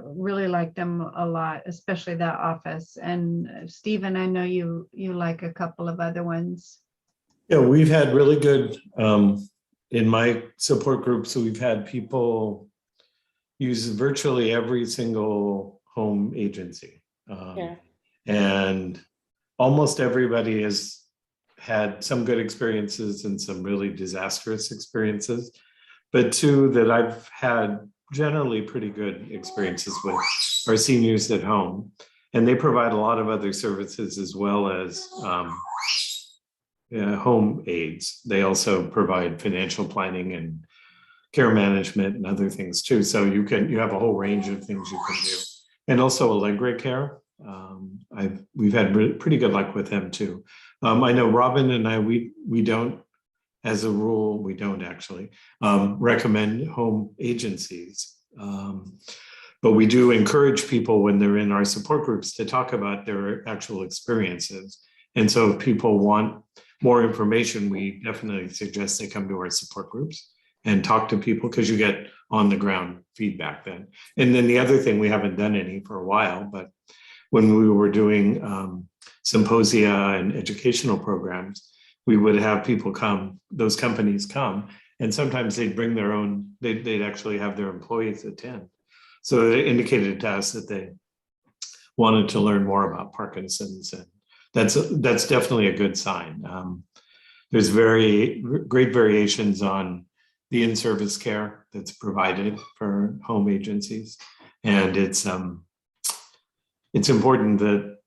really like them a lot, especially that office. And Stephen, I know you like a couple of other ones. Yeah, we've had really good, in my support groups, we've had people use virtually every single home agency. Yeah. And almost everybody has had some good experiences and some really disastrous experiences. But two that I've had generally pretty good experiences with are seniors at home. And they provide a lot of other services as well as home aids. They also provide financial planning and care management and other things too. So you have a whole range of things you can do. And also Allegro Care. We've had pretty good luck with them too. I know Robin and I, we don't, as a rule, we don't actually recommend home agencies. But we do encourage people when they're in our support groups to talk about their actual experiences. And so if people want more information, we definitely suggest they come to our support groups and talk to people, because you get on the ground feedback then. And then the other thing, we haven't done any for a while, but when we were doing symposia and educational programs, we would have people come, those companies come, and sometimes they'd bring their own, they'd actually have their employees attend. So they indicated to us that they wanted to learn more about Parkinson's, and that's definitely a good sign. There's very great variations on the in-service care that's provided for home agencies, and it's important that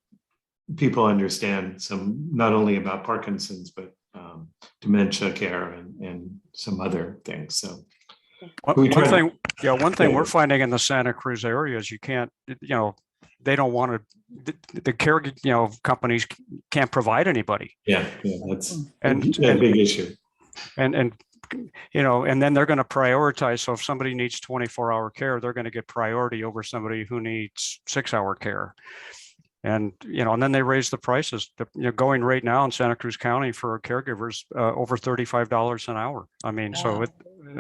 people understand some, not only about Parkinson's, but dementia care and some other things. So One thing we're finding in the Santa Cruz area is you can't, they don't want to, the care, companies can't provide anybody. Yeah, that's a big issue. And then they're going to prioritize. So if somebody needs 24-hour care, they're going to get priority over somebody who needs 6-hour care. And, and then they raise the prices. Going right now in Santa Cruz County for caregivers over $35 an hour. I mean, Wow.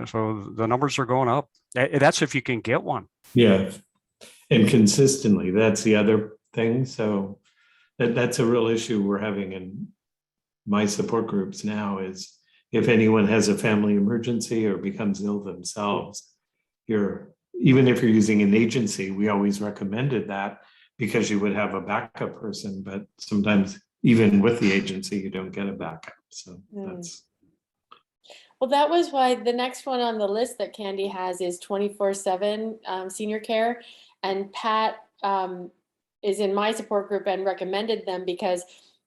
so the numbers are going up. That's if you can get one. Yeah. And consistently, that's the other thing. So that's a real issue we're having in my support groups now, is if anyone has a family emergency or becomes ill themselves, even if you're using an agency, we always recommended that because you would have a backup person, but sometimes even with the agency, you don't get a backup. So that's. Well, that was why the next one on the list that Candy has is 24/7 senior care. And Pat is in my support group and recommended them because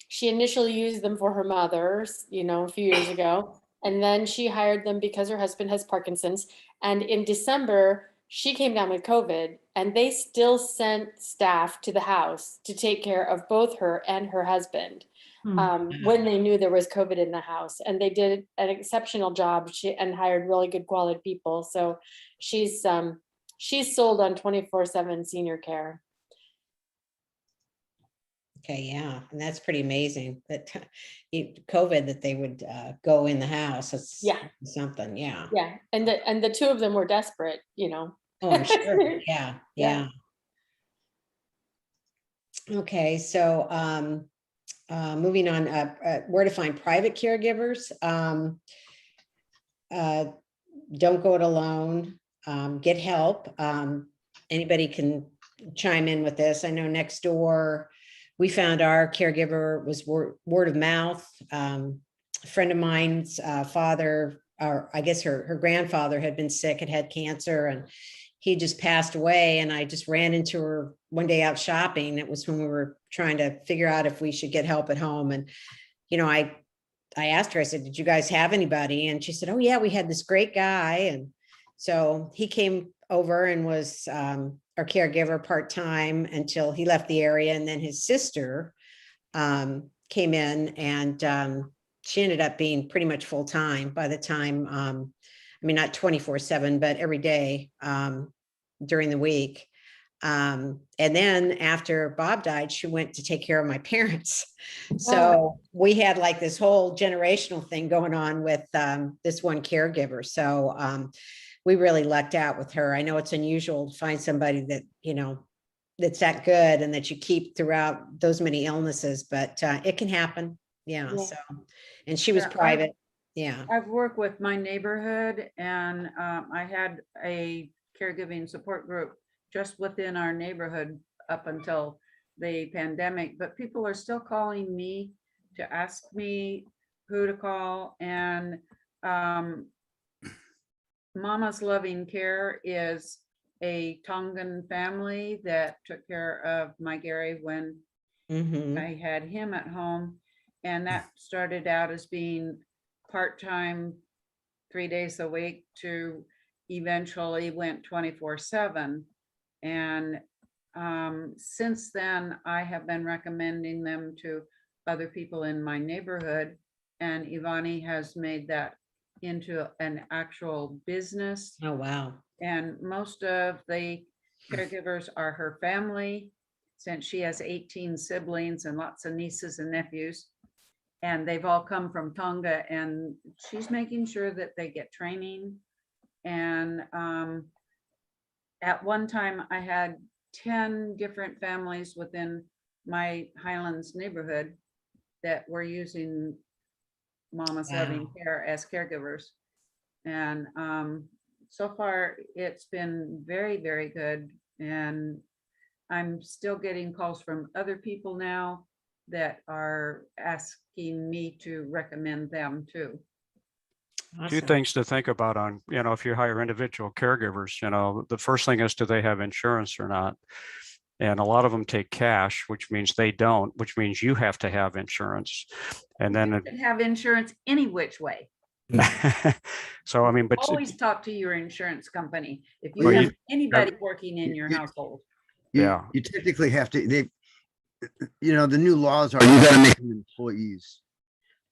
she initially used them for her mother, a few years ago. And then she hired them because her husband has Parkinson's. And in December, she came down with COVID, and they still sent staff to the house to take care of both her and her husband when they knew there was COVID in the house. And they did an exceptional job and hired really good quality people. So she's sold on 24/7 senior care. Okay, yeah, and that's pretty amazing that COVID, that they would go in the house. It's something, yeah. Yeah, and the two of them were desperate, Oh, I'm sure. Yeah, yeah. Okay, so moving on, where to find private caregivers. Don't go it alone. Get help. Anybody can chime in with this. I know next door, we found our caregiver was word of mouth. A friend of mine's father, or I guess her grandfather, had been sick, had cancer, and he just passed away. And I just ran into her one day out shopping. It was when we were trying to figure out if we should get help at home. And, I asked her, I said, did you guys have anybody? And she said, oh yeah, we had this great guy. And so he came over and was our caregiver part-time until he left the area. And then his sister came in, and she ended up being pretty much full-time by the time, not 24/7, but every day during the week. And then after Bob died, she went to take care of my parents. So we had like this whole generational thing going on with this one caregiver. So we really lucked out with her. I know it's unusual to find somebody that, you know, that's that good and that you keep throughout those many illnesses, but it can happen. Yeah. Yeah. So, and she was Yeah, private. Yeah. I've worked with my neighborhood, and I had a caregiving support group just within our neighborhood up until the pandemic, but people are still calling me to ask me who to call. And Mama's Loving Care is a Tongan family that took care of my Gary when Mhm. I had him at home. And that started out as being part-time, 3 days a week, to eventually went 24/7. And since then, I have been recommending them to other people in my neighborhood. And Ivani has made that into an actual business. Oh, wow. And most of the caregivers are her family, since she has 18 siblings and lots of nieces and nephews. And they've all come from Tonga, and she's making sure that they get training. And at one time, I had 10 different families within my Highlands neighborhood that were using Mama's Loving Wow. Care as caregivers. And so far, it's been very, very good. And I'm still getting calls from other people now that are asking me to recommend them too. Few Awesome. things to think about on, you know, if you hire individual caregivers, you know, the first thing is, do they have insurance or not? And a lot of them take cash, which means they don't, which means you have to have insurance. And then, You can have insurance any which way. so I mean, but Always talk to your insurance company if you Well, have you- anybody working in your you- household. Yeah. You technically have to, the new laws are, you gotta make them employees.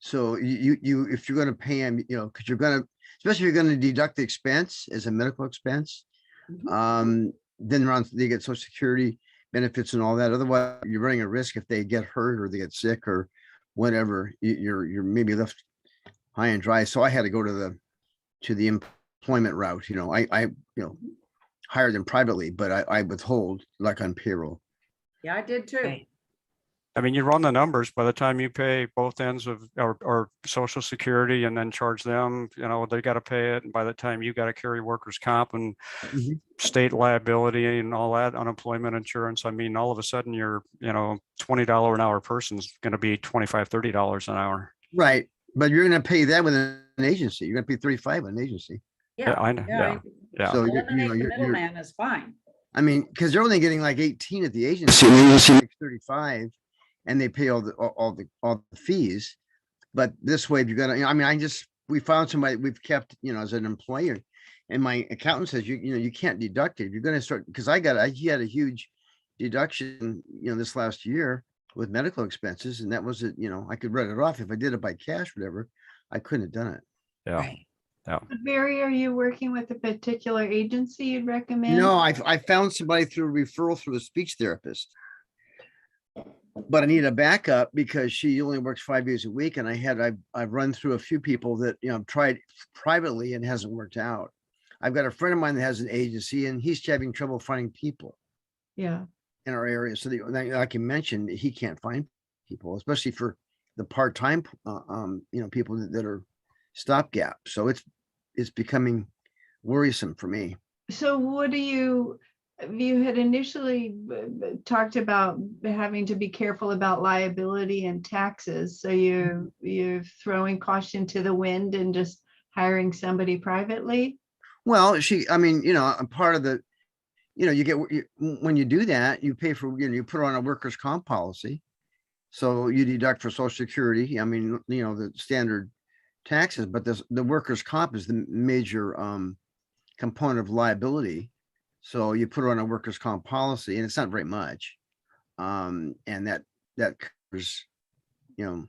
So if you're gonna pay them, because you're gonna, especially if you're gonna deduct the expense as a medical expense, Mhm. then they get social security benefits and all that. Otherwise, you're running a risk if they get hurt or they get sick or whatever, you're maybe left high and dry. So I had to go to the employment route. I hire them privately, but I withhold like on payroll. Yeah, I did too. Right. I mean, you run the numbers by the time you pay both ends of or social security and then charge them, you know, they got to pay it. And by the time you got to carry workers' comp and Mhm. state liability and all that, unemployment insurance. I mean, all of a sudden you're, you know, $20 an hour person's going to be $25, $30 an hour. Right, but you're gonna pay that with an agency. You're gonna pay 35 with an agency. Yeah, I know. Yeah. Yeah. So Eliminate the middleman is fine. I mean, because they're only getting like 18 at the agency, and the agency makes 35, and they pay all the fees. But this way, if you're gonna, I mean, we found somebody we've kept, as an employer, and my accountant says you can't deduct it. If you're gonna start, because he had a huge deduction, this last year with medical expenses, and that was it. I could write it off if I did it by cash, whatever. I couldn't have done it. Yeah. Right. Yeah. Barry, are you working with a particular agency you'd recommend? No, I found somebody through referral through a speech therapist. But I need a backup because she only works 5 days a week, and I've run through a few people that I've tried privately and hasn't worked out. I've got a friend of mine that has an agency, and he's having trouble finding people Yeah. in our area. So like you mentioned, he can't find people, especially for the part-time people that are stopgap. So it's becoming worrisome for me. So what you had initially talked about having to be careful about liability and taxes. So you're throwing caution to the wind and just hiring somebody privately? Well, I'm part of the, when you do that, you pay for, you put on a workers' comp policy. So you deduct for social security. I mean, the standard taxes, but the workers' comp is the major component of liability. So you put her on a workers' comp policy, and it's not very much. And that covers, any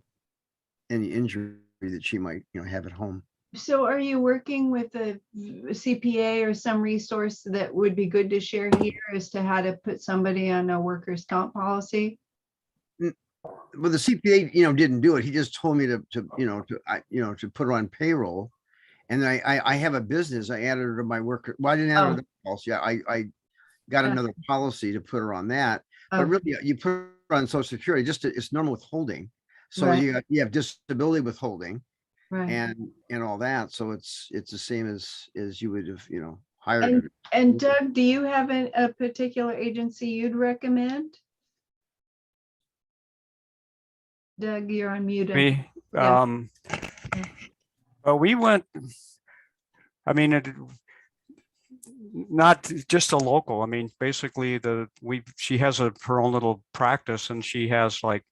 injury that she might, have at home. So are you working with a CPA or some resource that would be good to share here as to how to put somebody on a workers' comp policy? Well, the CPA, didn't do it. He just told me to put her on payroll. And I have a business. I added her to my worker. Well, I didn't add her to the policy. I got another policy to put her on that. But really, you put her on Social Security, it's normal withholding. So Right. you have disability withholding Right. and all that. So it's the same as you would have, hired her. And Doug, do you have a particular agency you'd recommend? Doug, you're on mute. Me, Yeah. well, we went, I mean, not just a local. I mean, basically she has her own little practice and she has like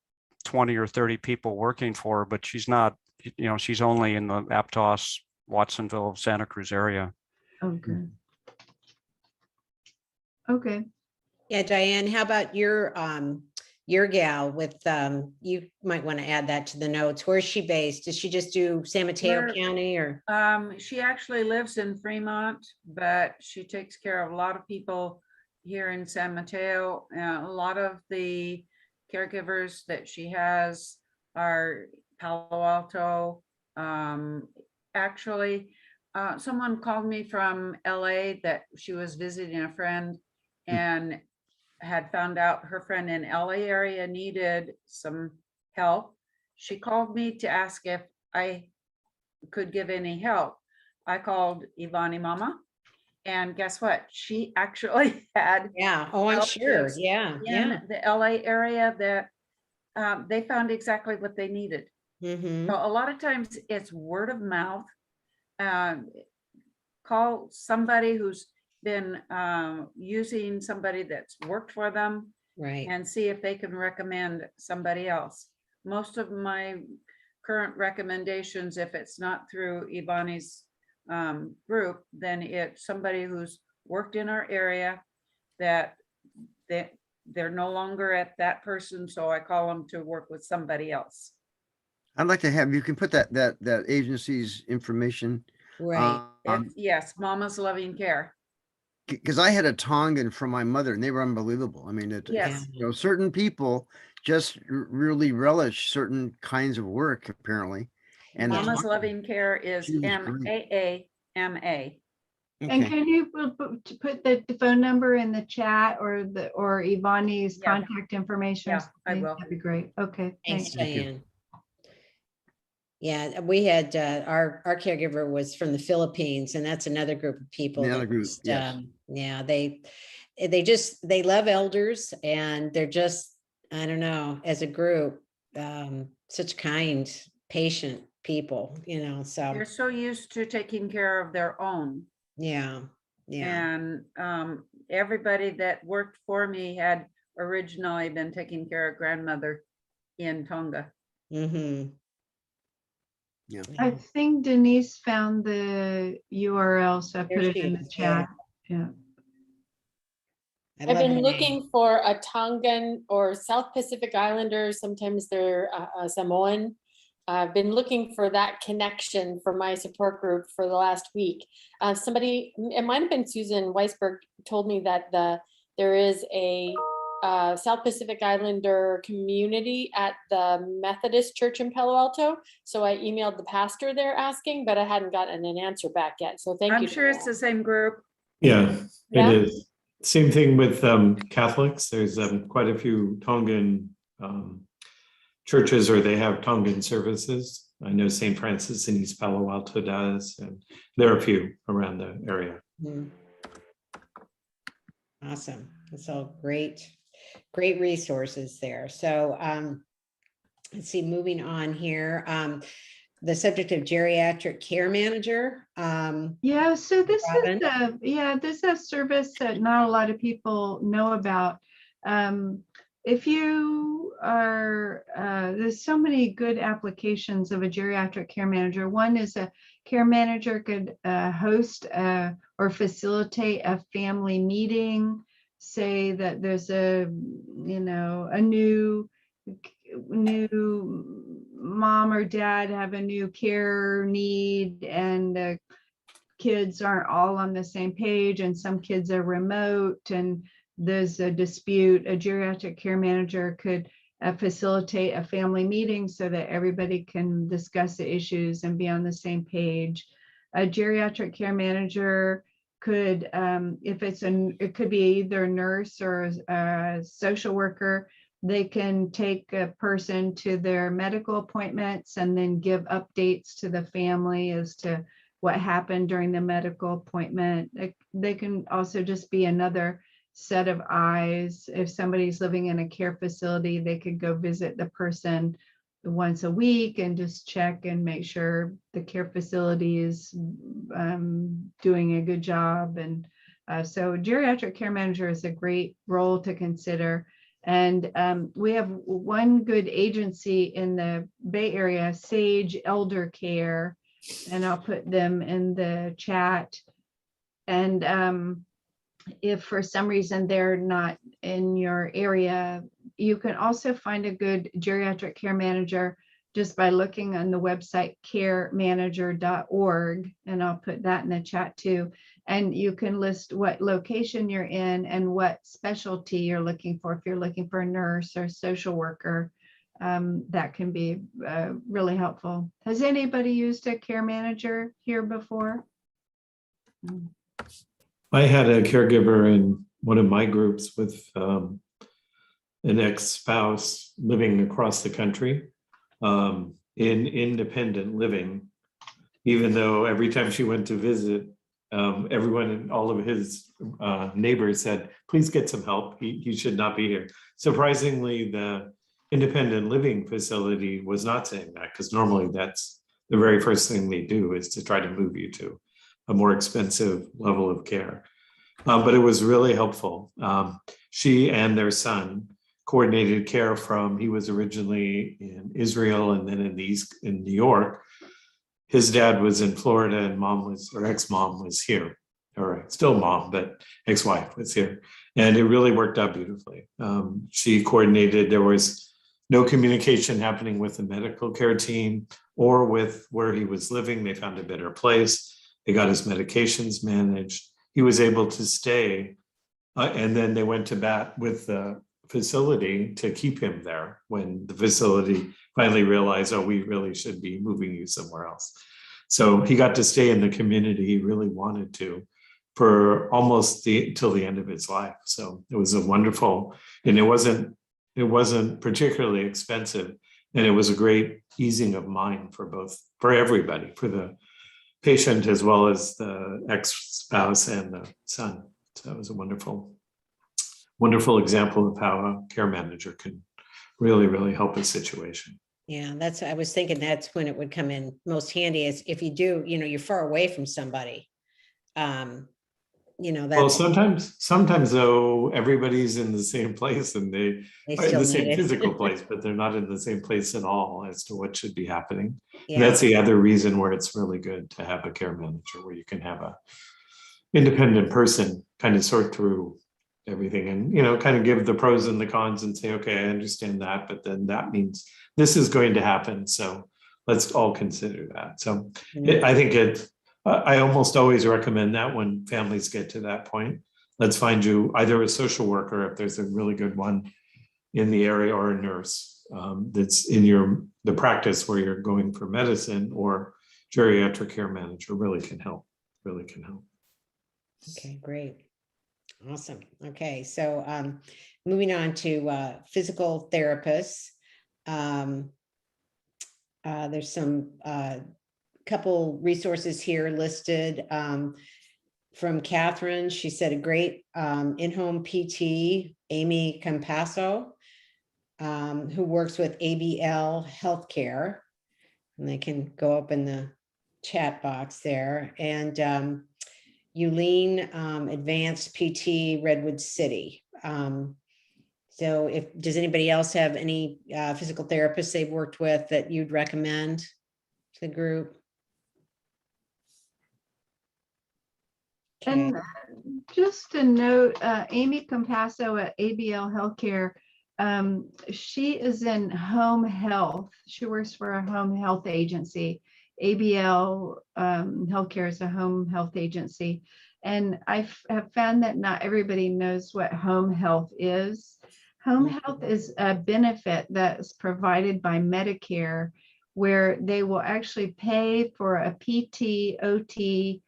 20 or 30 people working for her, but she's not, she's only in the Aptos, Watsonville, Santa Cruz area. Okay. Okay. Yeah, Diane, how about your gal with, you might want to add that to the notes. Where's she based? Does she just do San Mateo County or? She actually lives in Fremont, but she takes care of a lot of people here in San Mateo. A lot of the caregivers that she has are Palo Alto. Actually, someone called me from LA that she was visiting a friend and had found out her friend in LA area needed some help. She called me to ask if I could give any help. I called Ivani Mama, and guess what? She actually had Yeah. Oh, I'm sure. Yeah. in the LA area that they found exactly what they needed. Mm-hmm. So a lot of times it's word of mouth. Call somebody who's been using somebody that's worked for them Right. and see if they can recommend somebody else. Most of my current recommendations, if it's not through Ivani's group, then it's somebody who's worked in our area that they're no longer at that person, so I call them to work with somebody else. I'd like to have, you can put that agency's information. Right. Yes, Mama's Loving Care. Because I had a Tongan from my mother and they were unbelievable. I mean, Yes. certain people just really relish certain kinds of work apparently. And Mama's Loving Care is She was great. MAAMA. And Okay. can you put the phone number in the chat or Ivani's Yeah. contact information? Yeah, I will. That'd be great. Okay. Thanks, Thanks. Thank you. Diane. Yeah, we had our caregiver was from the Philippines, and that's another group of people. Another that group, just, yes. yeah, they love elders, and they're just, I don't know, as a group, such kind, patient people, so They're so used to taking care of their own. yeah. And everybody that worked for me had originally been taking care of grandmother in Tonga. Mm-hmm. Yeah. I think Denise found the URL, so I There put it she in the is, yeah. chat. Yeah. I I've love been the name. looking for a Tongan or South Pacific Islander. Sometimes they're Samoan. I've been looking for that connection for my support group for the last week. Somebody, it might have been Susan Weisberg, told me that there is a South Pacific Islander community at the Methodist Church in Palo Alto. So I emailed the pastor there asking, but I hadn't gotten an answer back yet. So thank you. I'm sure it's the same group. Yeah, Yeah. it is. Same thing with Catholics. There's quite a few Tongan churches, or they have Tongan services. I know St. Francis in East Palo Alto does, and there are a few around the area. Mhm. Awesome. That's all great resources there. So let's see, moving on here. The subject of geriatric care manager. Yeah, so this Robin? is a service that not a lot of people know about. If you are, there's so many good applications of a geriatric care manager. One is a care manager could host or facilitate a family meeting. Say that there's a new new mom or dad have a new care need and the kids aren't all on the same page and some kids are remote and there's a dispute, a geriatric care manager could facilitate a family meeting so that everybody can discuss the issues and be on the same page. A geriatric care manager could, if it could be either a nurse or a social worker, they can take a person to their medical appointments and then give updates to the family as to what happened during the medical appointment. They can also just be another set of eyes. If somebody's living in a care facility, they could go visit the person once a week and just check and make sure the care facility is doing a good job. And so geriatric care manager is a great role to consider. And we have one good agency in the Bay Area, Sage Elder Care, and I'll put them in the chat. And if for some reason they're not in your area, you can also find a good geriatric care manager just by looking on the website caremanager.org, and I'll put that in the chat too. And you can list what location you're in and what specialty you're looking for. If you're looking for a nurse or social worker, that can be really helpful. Has anybody used a care manager here before? I had a caregiver in one of my groups with an ex-spouse living across the country in independent living, even though every time she went to visit, everyone and all of his neighbors said, please get some help. He should not be here. Surprisingly, the independent living facility was not saying that, because normally that's the very first thing they do is to try to move you to a more expensive level of care. But it was really helpful. She and their son coordinated care from, he was originally in Israel and then in New York. His dad was in Florida and mom was, or ex-mom was here, or still mom, but ex-wife was here. And it really worked out beautifully. She coordinated, there was no communication happening with the medical care team or with where he was living. They found a better place. They got his medications managed. He was able to stay. And then they went to bat with the facility to keep him there when the facility finally realized, oh, we really should be moving you somewhere else. So he got to stay in the community he really wanted to for almost till the end of his life. So it was a wonderful, and it wasn't particularly expensive. And it was a great easing of mind for everybody, for the patient as well as the ex-spouse and the son. So it was a wonderful example of how a care manager can really, really help a situation. Yeah, I was thinking that's when it would come in most handy, is if you do, you're far away from somebody. Well, sometimes though, everybody's in the same place and they are in still the same need it. physical place, but they're not in the same place at all as to what should be happening. Yeah. And that's the other reason where it's really good to have a care manager, where you can have a independent person kind of sort through everything and, kind of give the pros and the cons and say, okay, I understand that, but then that means this is going to happen. So let's all consider that. So I think I almost always recommend that when families get to that point. Let's find you either a social worker, if there's a really good one in the area, or a nurse that's in the practice where you're going for medicine, or geriatric care manager really can help. Okay, great. Awesome. Okay, so moving on to physical therapists. There's some couple resources here listed from Catherine. She said a great in-home PT, Amy Campasso, who works with ABL Healthcare, and they can go up in the chat box there. And Eulene, Advanced PT, Redwood City. So does anybody else have any physical therapists they've worked with that you'd recommend to the group? And just a note, Amy Campasso at ABL Healthcare she is in home health. She works for a home health agency. ABL Healthcare is a home health agency. And I have found that not everybody knows what home health is. Home health is a benefit that's provided by Medicare, where they will actually pay for a PT, OT,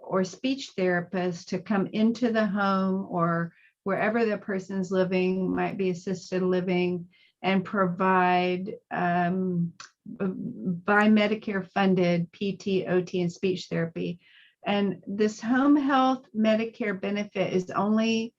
or speech therapist to come into the home or wherever the person's living, might be assisted living, and provide by Medicare funded PT, OT, and speech therapy. And this home health Medicare benefit is only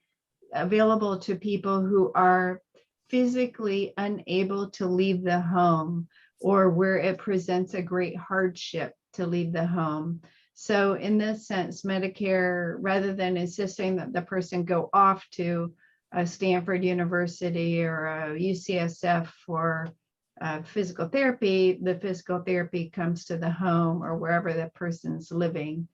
available to people who are physically unable to leave the home or where it presents a great hardship to leave the home. So in this sense, Medicare, rather than insisting that the person go off to a Stanford University or a UCSF for physical therapy, the physical therapy comes to the home or wherever the person's living.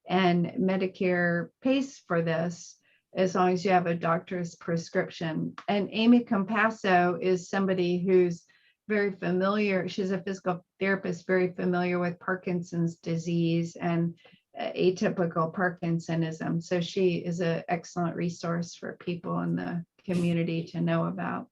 And Medicare pays for this as long as you have a doctor's prescription. And Amy Compasso is somebody who's very familiar. She's a physical therapist, very familiar with Parkinson's disease and atypical Parkinsonism. So she is an excellent resource for people in the community to know about.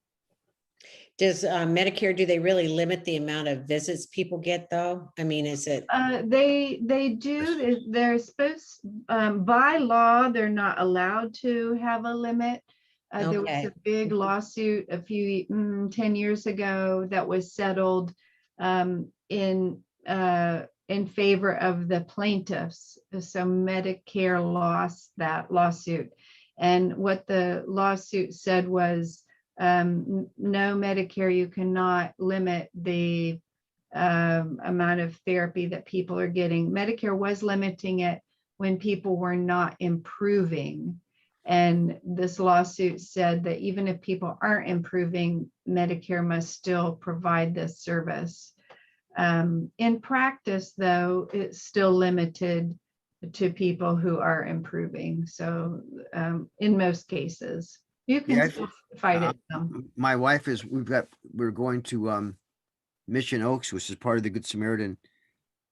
Does Medicare, do they really limit the amount of visits people get though? I mean, is it? They do. They're supposed, by law, they're not allowed to have a limit. There was Okay. a big lawsuit a few 10 years ago that was settled in favor of the plaintiffs. So Medicare lost that lawsuit. And what the lawsuit said was, no, Medicare, you cannot limit the amount of therapy that people are getting. Medicare was limiting it when people were not improving. And this lawsuit said that even if people aren't improving, Medicare must still provide this service. In practice, though, it's still limited to people who are improving. So in most cases, you can Yeah, still fight it. My wife is, we're going to Mission Oaks, which is part of the Good Samaritan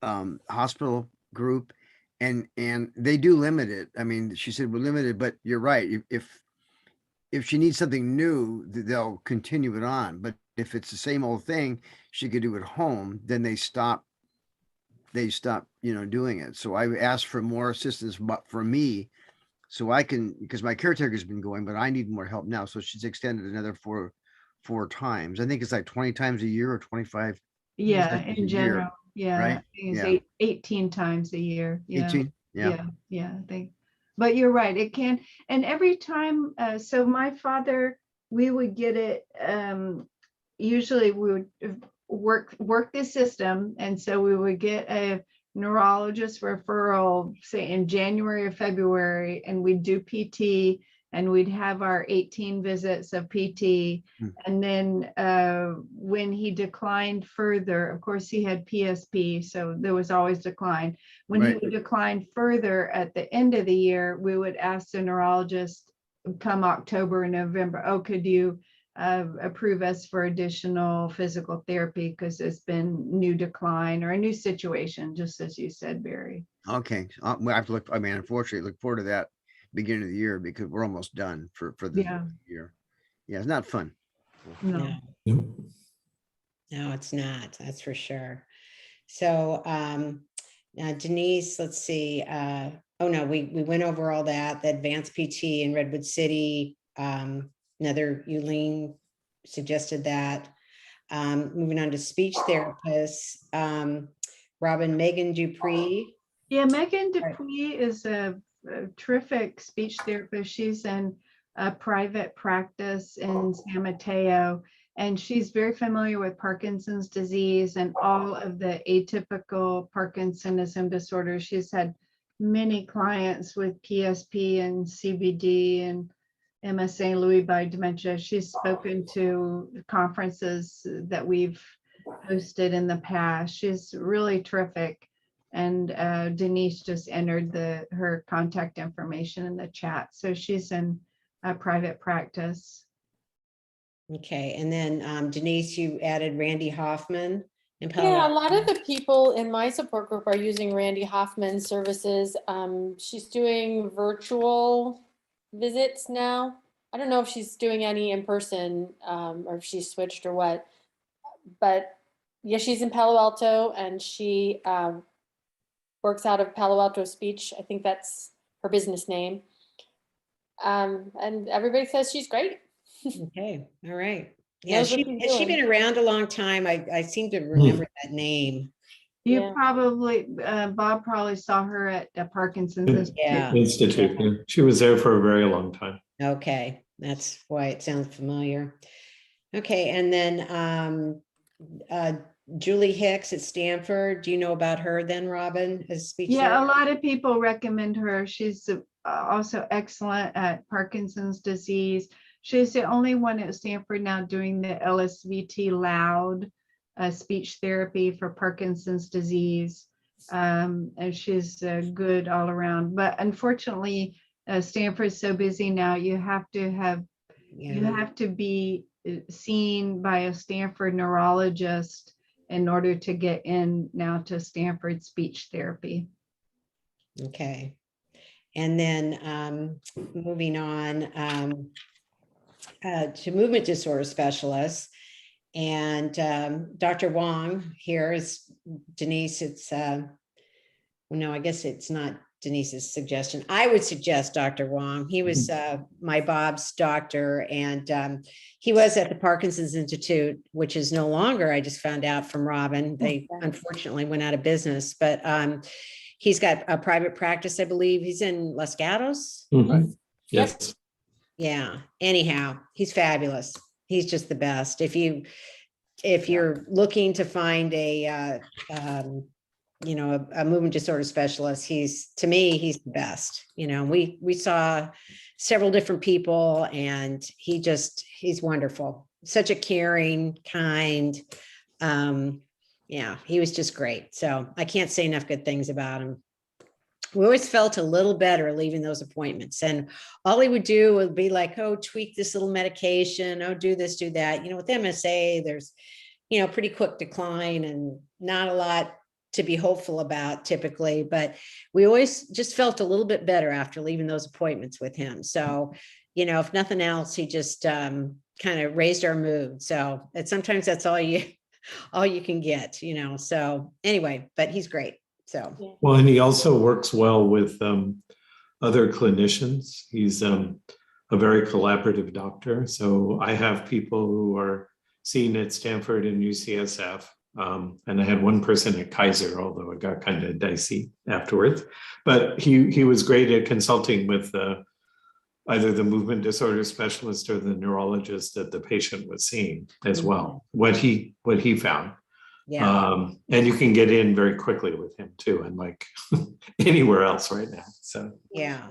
hospital group. And they do limit it. I mean, she said we're limited, but you're right. If she needs something new, they'll continue it on. But if it's the same old thing she could do at home, then they stop, doing it. So I asked for more assistance for me so I can, because my caretaker's been going, but I need more help now. So she's extended another four times. I think it's like 20 times a year or 25. Yeah, sessions a in year, general. Yeah. right? I think it's Yeah. 18 times a year. Yeah. 18? Yeah. Yeah, I think. But you're right. It can. And every time, so my father, we would get it, usually we would work the system. And so we would get a neurologist referral, say in January or February, and we'd do PT and we'd have our 18 visits of PT. And then when he declined further, of course he had PSP, so there was always decline. When he would decline further at the end of the year, we would ask the neurologist come October and November, oh, could you approve us for additional physical therapy because there's been new decline or a new situation, just as you said, Barry. Okay. I have to look, I mean, unfortunately, look forward to that beginning of the year because we're almost done for this year. Yeah, it's not fun. No. No, it's not. That's for sure. So now Denise, let's see. Oh no, we went over all that, the advanced PT in Redwood City. Another Eileen suggested that. Moving on to speech therapists, Megan Dupree. Yeah, Megan Dupree is a terrific speech therapist. She's in a private practice in San Mateo, and she's very familiar with Parkinson's disease and all of the atypical Parkinsonism disorders. She's had many clients with PSP and CBD and MSA Lewy by dementia. She's spoken to conferences that we've hosted in the past. She's really terrific. And Denise just entered her contact information in the chat. So she's in a private practice. Okay, and then Denise, you added Randy Hoffman in Palo Yeah, a Alto. lot of the people in my support group are using Randy Hoffman's services. She's doing virtual visits now. I don't know if she's doing any in person, or if she's switched or what. But yeah, she's in Palo Alto and she works out of Palo Alto Speech. I think that's her business name. And everybody says she's great. Okay, all right. Yeah, Knows what she she's has she doing. been around a long time? I seem to remember that name. You Yeah. probably, Bob probably saw her at Parkinson's Yeah. Institute. Institute. Yeah. She was there for a very long time. Okay, that's why it sounds familiar. Okay, and then Julie Hicks at Stanford. Do you know about her then, Robin, as speech Yeah, a therapist? lot of people recommend her. She's also excellent at Parkinson's disease. She's the only one at Stanford now doing the LSVT loud speech therapy for Parkinson's disease. And she's good all around. But unfortunately, Stanford's so busy now, you have to be seen by a Stanford neurologist in order to get in now to Stanford speech therapy. Okay. And then moving on to movement disorder specialists. And Dr. Wong here is Denise. It's, well, no, I guess it's not Denise's suggestion. I would suggest Dr. Wong. He was my Bob's doctor, and he was at the Parkinson's Institute, which is no longer, I just found out from Robin. They unfortunately went out of business, but he's got a private practice, I believe. He's in Los Gatos. Mhm. Yes. Yeah. Anyhow, he's fabulous. He's just the best. If you're looking to find a movement disorder specialist, to me, he's the best. We saw several different people, and he's wonderful. Such a caring, kind. Yeah, he was just great. So I can't say enough good things about him. We always felt a little better leaving those appointments, and all he would do would be like, oh, tweak this little medication, oh, do this, do that. With MSA, there's pretty quick decline and not a lot to be hopeful about typically, but we always just felt a little bit better after leaving those appointments with him. So if nothing else, he just kind of raised our mood. So sometimes that's all you can get. So anyway, but he's great. So Well, and he also works well with other clinicians. He's a very collaborative doctor. So I have people who are seen at Stanford and UCSF. And I had one person at Kaiser, although it got kind of dicey afterwards. But he was great at consulting with either the movement disorder specialist or the neurologist that the patient was seeing as well. What he found. yeah. And you can get in very quickly with him too, unlike anywhere else right now. So Yeah.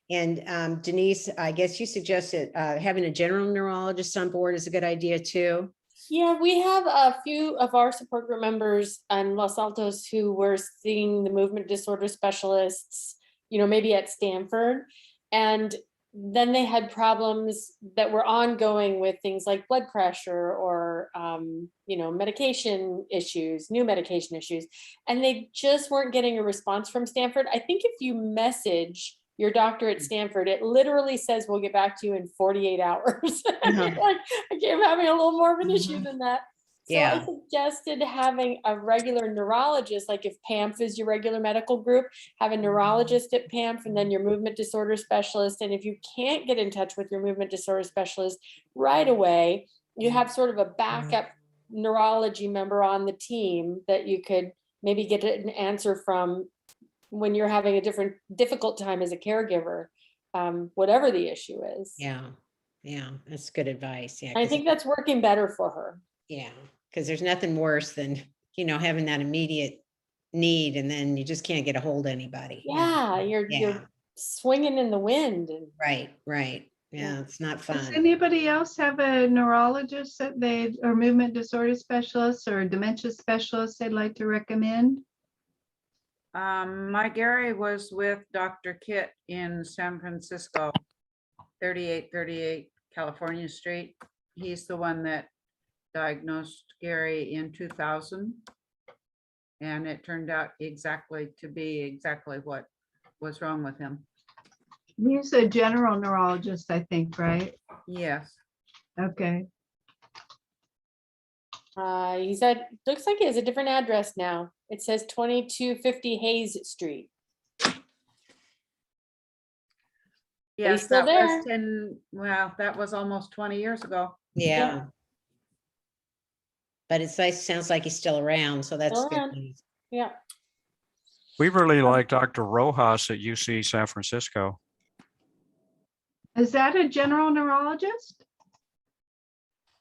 And Denise, I guess you suggested having a general neurologist on board is a good idea too. Yeah, we have a few of our support group members in Los Altos who were seeing the movement disorder specialists, maybe at Stanford. And then they had problems that were ongoing with things like blood pressure or, medication issues, new medication issues. And they just weren't getting a response from Stanford. I think if you message your doctor at Stanford, it literally says, we'll get back to you in 48 hours. And you're like, okay, I'm having a little more of an issue than that. So Yeah. I suggested having a regular neurologist, like if PAMF is your regular medical group, have a neurologist at PAMF and then your movement disorder specialist. And if you can't get in touch with your movement disorder specialist right away, you have sort of a backup neurology member on the team that you could maybe get an answer from when you're having a difficult time as a caregiver, whatever the issue is. Yeah. That's good advice. Yeah. I think that's working better for her. Yeah. Because there's nothing worse than, having that immediate need and then you just can't get a hold of anybody. Yeah, you're swinging in the wind. Right. Yeah, it's not fun. Does anybody else have a neurologist or movement disorder specialist or dementia specialist they'd like to recommend? My Gary was with Dr. Kit in San Francisco, 3838 California Street. he's the one that diagnosed Gary in 2000. And it turned out to be exactly what was wrong with him. He's a general neurologist, I think, right? Yes. Okay. He's at, looks like he has a different address now. It says 2250 Hayes Street. Yes, still that was there. well, that was almost 20 years ago. Yeah. But sounds like he's still around, so that's Still good around. news. Yeah. We really like Dr. Rojas at UC San Francisco. Is that a general neurologist?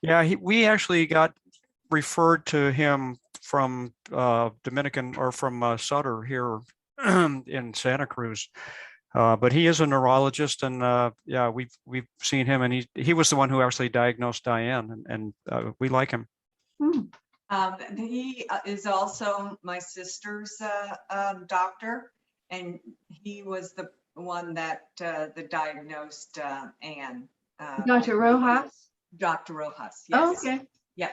Yeah, we actually got referred to him from Dominican or from Sutter here in Santa Cruz. But he is a neurologist, and yeah, we've seen him, and he was the one who actually diagnosed Diane, and we like him. He is also my sister's doctor, and he was the one that diagnosed Anne. Dr. Rojas? Dr. Rojas, yes. Oh, okay. Yeah.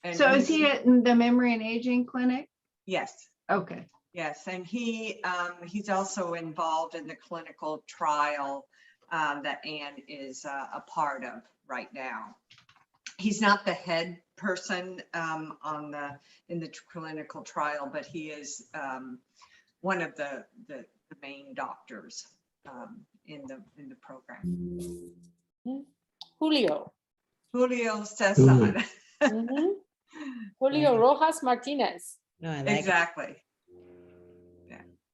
And So is he at the Memory and Aging Clinic? Yes. Okay. Yes, and he's also involved in the clinical trial that Anne is a part of right now. He's not the head person in the clinical trial, but he is one of the main doctors in the program. Julio Cesar. Julio Rojas Martinez. No, I like Exactly.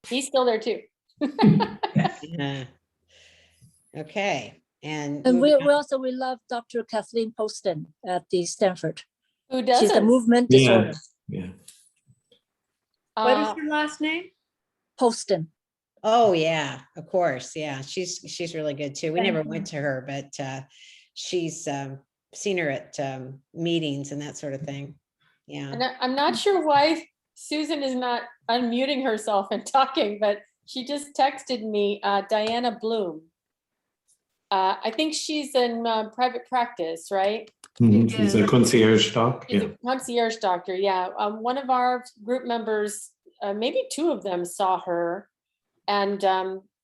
He's still there too. Yes. it. Okay. And we love Dr. Kathleen Poston at the Stanford. Who She's the doesn't? movement disorder. Yeah. What is her last name? Poston. oh yeah, of course. Yeah, she's really good too. We never went to her, but she's seen her at meetings and that sort of thing. Yeah. And I'm not sure why Susan is not unmuting herself and talking, but she just texted me, Diana Bloom. I think she's in private practice, right? She's a concierge doc. She's Yeah. a concierge doctor, yeah. One of our group members, maybe two of them saw her, and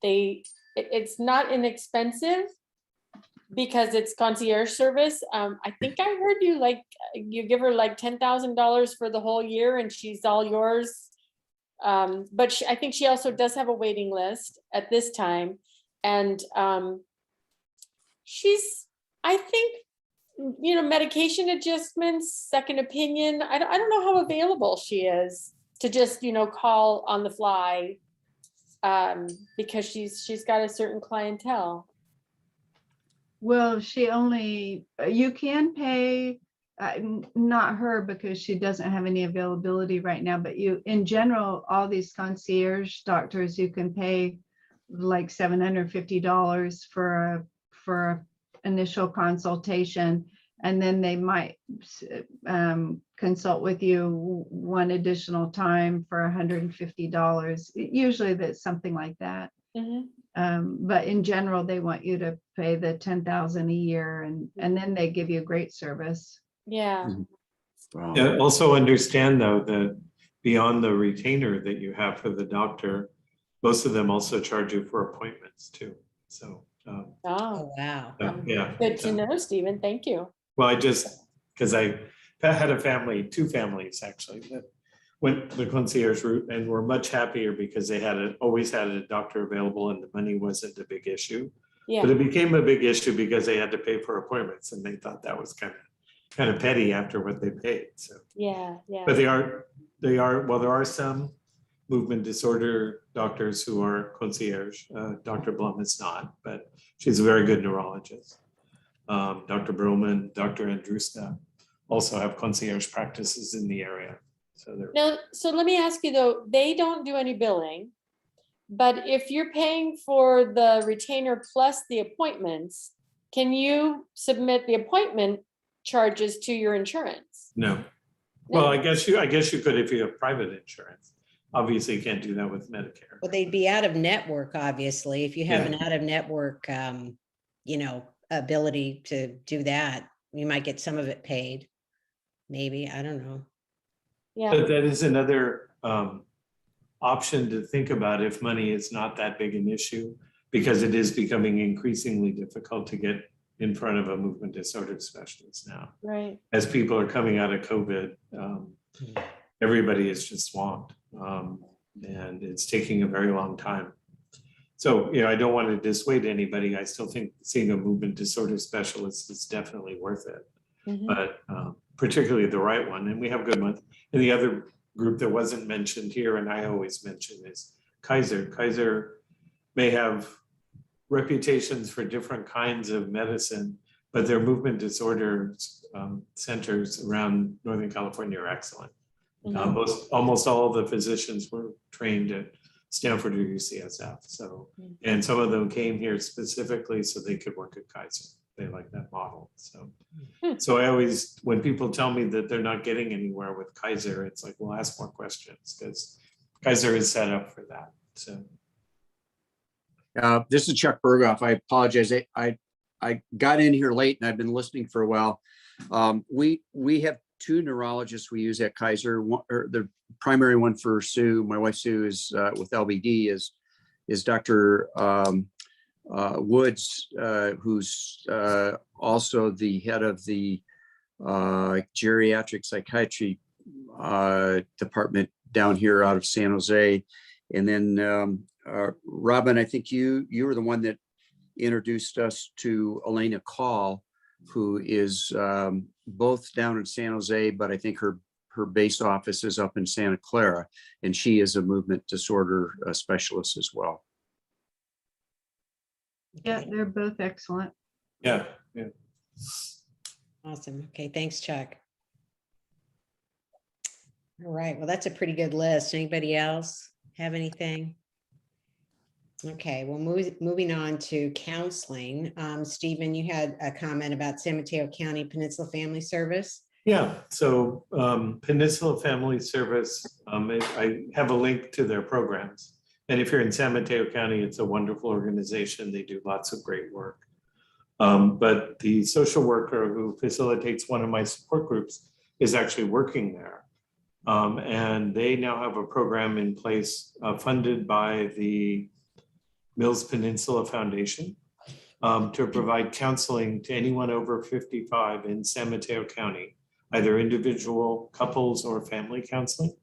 it's not inexpensive because it's concierge service. I think I heard you give her like $10,000 for the whole year and she's all yours. But I think she also does have a waiting list at this time. And she's, I think, medication adjustments, second opinion. I don't know how available she is to just, call on the fly because she's got a certain clientele. Well, you can pay, not her because she doesn't have any availability right now, but in general, all these concierge doctors, you can pay like $750 for a initial consultation. And then they might consult with you one additional time for $150. Usually that's something like that. But in general, they want you to pay the $10,000 a year, and then they give you great service. Yeah. Yeah, also understand though that beyond the retainer that you have for the doctor, most of them also charge you for appointments too. So Oh, Oh, wow. yeah. good to know, Stephen. Thank you. Well, because I had two families actually that went the concierge route and were much happier because they always had a doctor available and the money wasn't a big issue. Yeah. But it became a big issue because they had to pay for appointments and they thought that was kind of petty after what they paid. So Yeah. but there are some movement disorder doctors who are concierge. Dr. Blum is not, but she's a very good neurologist. Dr. Broman, Dr. Andruska also have concierge practices in the area. So let me ask you though, they don't do any billing, but if you're paying for the retainer plus the appointments, can you submit the appointment charges to your insurance? No. Well, I guess you could if you have private insurance. Obviously, you can't do that with Medicare. Well, they'd be out of network, obviously. If you have Yeah. an out of network, ability to do that, you might get some of it paid. Maybe, I don't know. Yeah, But that is another option to think about if money is not that big an issue, because it is becoming increasingly difficult to get in front of a movement disorder specialist now. right. As people are coming out of COVID, everybody is just swamped. And it's taking a very long time. So, I don't want to dissuade anybody. I still think seeing a movement disorder specialist is definitely worth it. Mhm. But particularly the right one, and we have good ones. And the other group that wasn't mentioned here, and I always mention, is Kaiser. Kaiser may have reputations for different kinds of medicine, but their movement disorders centers around Northern California are excellent. Almost all of the physicians were trained at Stanford or UCSF. So, and some of them came here specifically so they could work at Kaiser. They like that model. So I always, when people tell me that they're not getting anywhere with Kaiser, it's like, well, ask more questions, because Kaiser is set up for that. So. This is Chuck Berghoff. I apologize. I got in here late and I've been listening for a while. We have two neurologists we use at Kaiser. The primary one for Sue, my wife Sue, is with LBD, is Dr. Woods, who's also the head of the geriatric psychiatry department down here out of San Jose. And then Robin, I think you were the one that introduced us to Elena Call, who is both down in San Jose, but I think her base office is up in Santa Clara, and she is a movement disorder specialist as well. Yeah, they're both excellent. Yeah. Awesome. Okay, thanks, Chuck. All right, well, that's a pretty good list. Anybody else have anything? Okay, well, moving on to counseling. Stephen, you had a comment about San Mateo County Peninsula Family Service. Yeah, so Peninsula Family Service, I have a link to their programs. And if you're in San Mateo County, it's a wonderful organization. They do lots of great work. But the social worker who facilitates one of my support groups is actually working there. And they now have a program in place funded by the Mills Peninsula Foundation to provide counseling to anyone over 55 in San Mateo County, either individual, couples, or family counseling.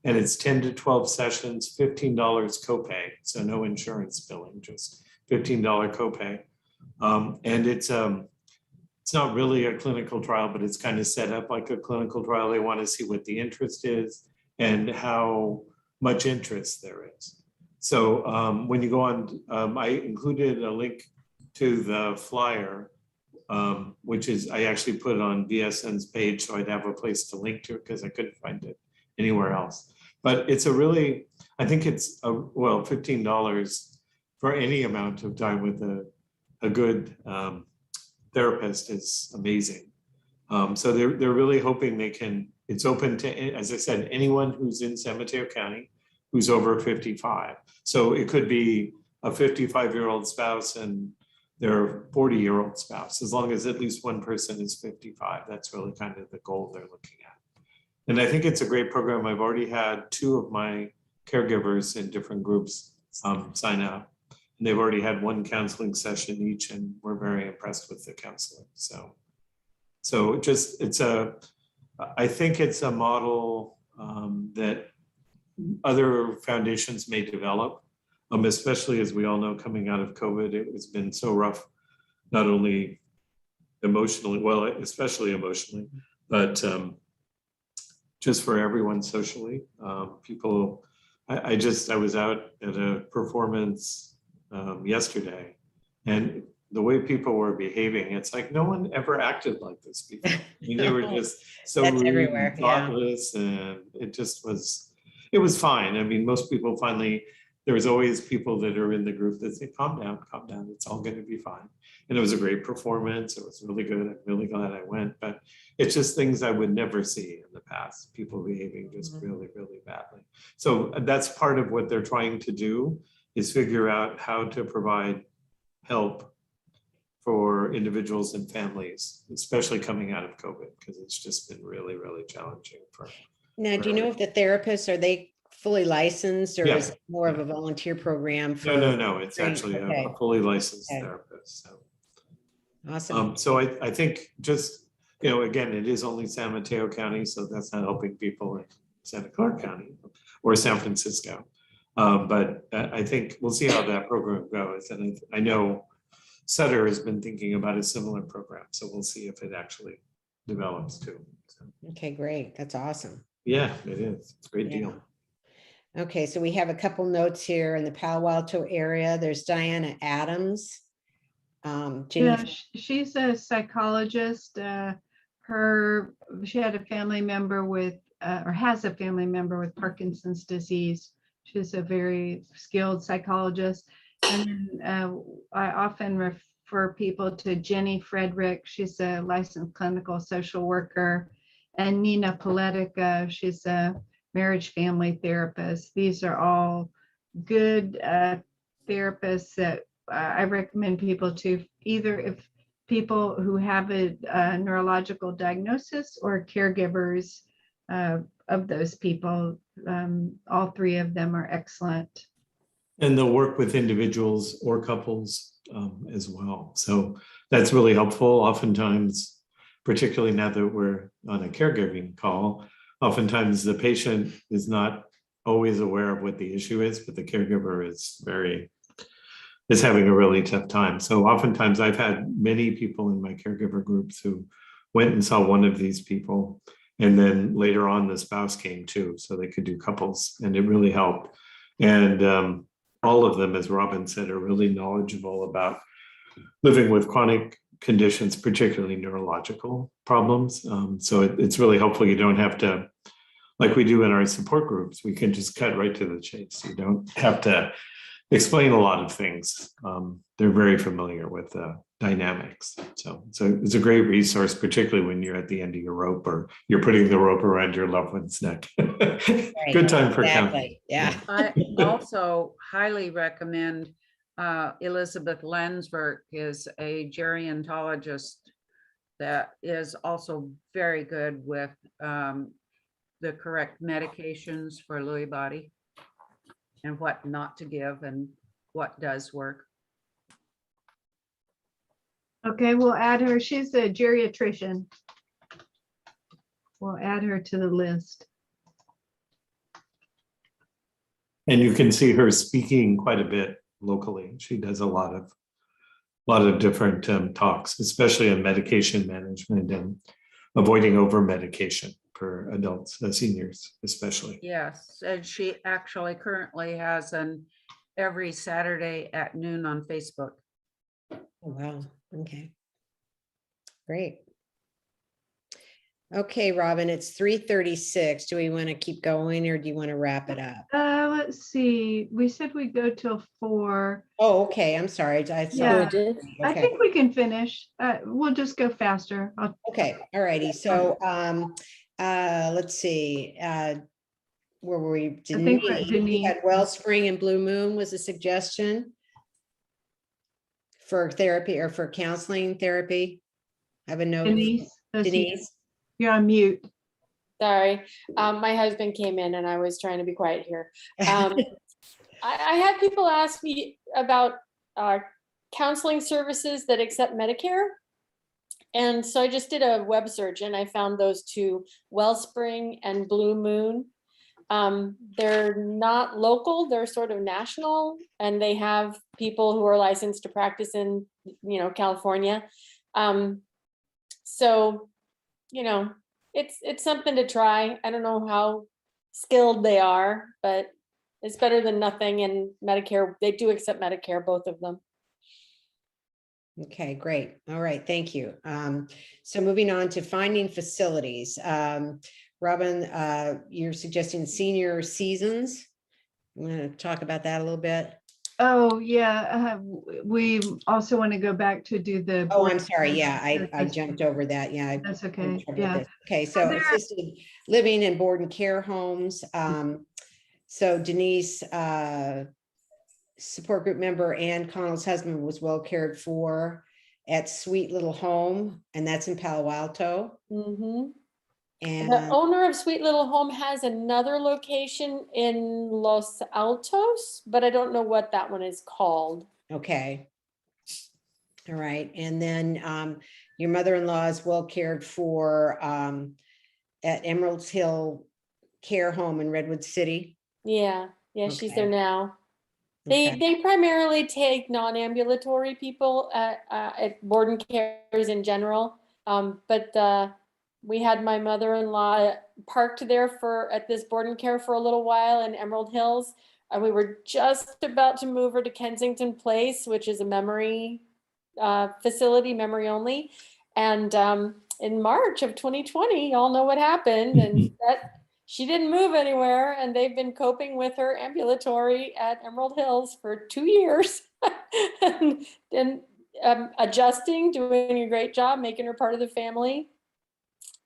And it's 10 to 12 sessions, $15 copay. So no insurance billing, just $15 copay. And it's not really a clinical trial, but it's kind of set up like a clinical trial. They want to see what the interest is and how much interest there is. So when you go on, I included a link to the flyer, which is, I actually put it on BSN's page so I'd have a place to link to it because I couldn't find it anywhere else. But it's a really, I think it's, well, $15 for any amount of time with a good therapist is amazing. So they're really hoping they can, it's open to, as I said, anyone who's in San Mateo County who's over 55. So it could be a 55-year-old spouse and their 40-year-old spouse, as long as at least one person is 55. That's really kind of the goal they're looking at. And I think it's a great program. I've already had 2 of my caregivers in different groups sign up. And they've already had 1 counseling session each, and we're very impressed with the counseling. So just, I think it's a model that other foundations may develop, especially as we all know, coming out of COVID, it has been so rough, not only emotionally, well, especially emotionally, but just for everyone socially. People, I was out at a performance yesterday, and the way people were behaving, it's like no one ever acted like this before. I mean, they were just so That's rude everywhere, and thoughtless, and it just was, it was fine. I mean, most people finally, there's always people that are in the group that say, calm down, it's all going to be fine. And it was a great performance. It was really good. I'm really glad I went, but it's just things I would never see in the past, people behaving just really, really badly. So that's part of what they're trying to do, is figure out how to provide help for for individuals and families, especially coming out of COVID, because it's just been really, really challenging for. Now, do you know if the therapists, are they fully licensed or Yeah, is it more of yeah. a volunteer program? For No, it's actually Okay. a fully licensed Okay. therapist, so. Awesome. So I think just, you know, again, it is only San Mateo County, so that's not helping people in Santa Clara County or San Francisco. But I think we'll see how that program goes. And I know Sutter has been thinking about a similar program, so we'll see if it actually develops too. So, Okay, great. That's awesome. yeah, it is. It's a great Yeah. deal. Okay, so we have a couple notes here in the Palo Alto area. There's Diana Adams. Yeah, she's a psychologist. She had a family member with, or has a family member with Parkinson's disease. She's a very skilled psychologist. And I often refer people to Jenny Frederick. She's a licensed clinical social worker. And Nina Paletica, she's a marriage family therapist. These are all good therapists that I recommend people to, either if people who have a neurological diagnosis or caregivers of those people. All three of them are excellent. And they'll work with individuals or couples as well. So that's really helpful. Oftentimes, particularly now that we're on a caregiving call, oftentimes the patient is not always aware of what the issue is, but the caregiver is having a really tough time. So oftentimes I've had many people in my caregiver groups who went and saw one of these people, and then later on the spouse came too, so they could do couples, and it really helped. And all of them, as Robin said, are really knowledgeable about living with chronic conditions, particularly neurological problems. So it's really helpful. You don't have to, like we do in our support groups, we can just cut right to the chase. You don't have to explain a lot of things. They're very familiar with the dynamics. So it's a great resource, particularly when you're at the end of your rope or you're putting the rope around your loved one's neck. Good time for counting. Yeah. I also highly recommend Elizabeth Lensberg is a gerontologist that is also very good with the correct medications for Lewy body and what not to give and what does work. Okay, we'll add her. She's a geriatrician. We'll add her to the list. And you can see her speaking quite a bit locally. She does a lot of different talks, especially on medication management and avoiding over medication for adults, seniors especially. Yes, and she actually currently has an every Saturday at noon on Facebook. Oh, wow. Okay. Great. Okay, Robin, it's 3:36. Do we want to keep going or do you want to wrap it up? Let's see. We said we'd go till 4. Oh, okay. I'm sorry. I Yeah. Okay. I think we can finish. We'll just go faster. Okay. All righty. So let's see. Where were we? I think we're at Denise. We Denise. had Wellspring and Blue Moon was a suggestion for therapy or for counseling therapy. I have a note. Denise. Denise. You're on mute. Sorry, my husband came in and I was trying to be quiet here. I had people ask me about counseling services that accept Medicare. And so I just did a web search and I found those two, Wellspring and Blue Moon. They're not local, they're sort of national, and they have people who are licensed to practice in, California. So, it's something to try. I don't know how skilled they are, but it's better than nothing. And Medicare, they do accept Medicare, both of them. Okay, great. All right, thank you. So moving on to finding facilities. Robin, you're suggesting senior seasons. I'm going to talk about that a little bit. Oh, yeah. We also want to go back to do the. Oh, I'm sorry. Yeah, I jumped over that. Yeah. That's okay. Yeah. Okay, so assisted living and board and care homes. So Denise, support group member Ann Connell's husband was well cared for. at Sweet Little Home, and that's in Palo Alto. Mhm. The And owner of Sweet Little Home has another location in Los Altos, but I don't know what that one is called. okay. All right. And then your mother-in-law is well cared for at Emerald Hill Care Home in Redwood City. Yeah, she's there Okay. now. Okay. They primarily take non-ambulatory people at board and cares in general. But we had my mother-in-law parked there at this board and care for a little while in Emerald Hills. And we were just about to move her to Kensington Place, which is a memory facility, memory only. And in March of 2020, y'all know what happened, and that she didn't move anywhere, and they've been coping with her ambulatory at Emerald Hills for 2 years and adjusting, doing a great job, making her part of the family.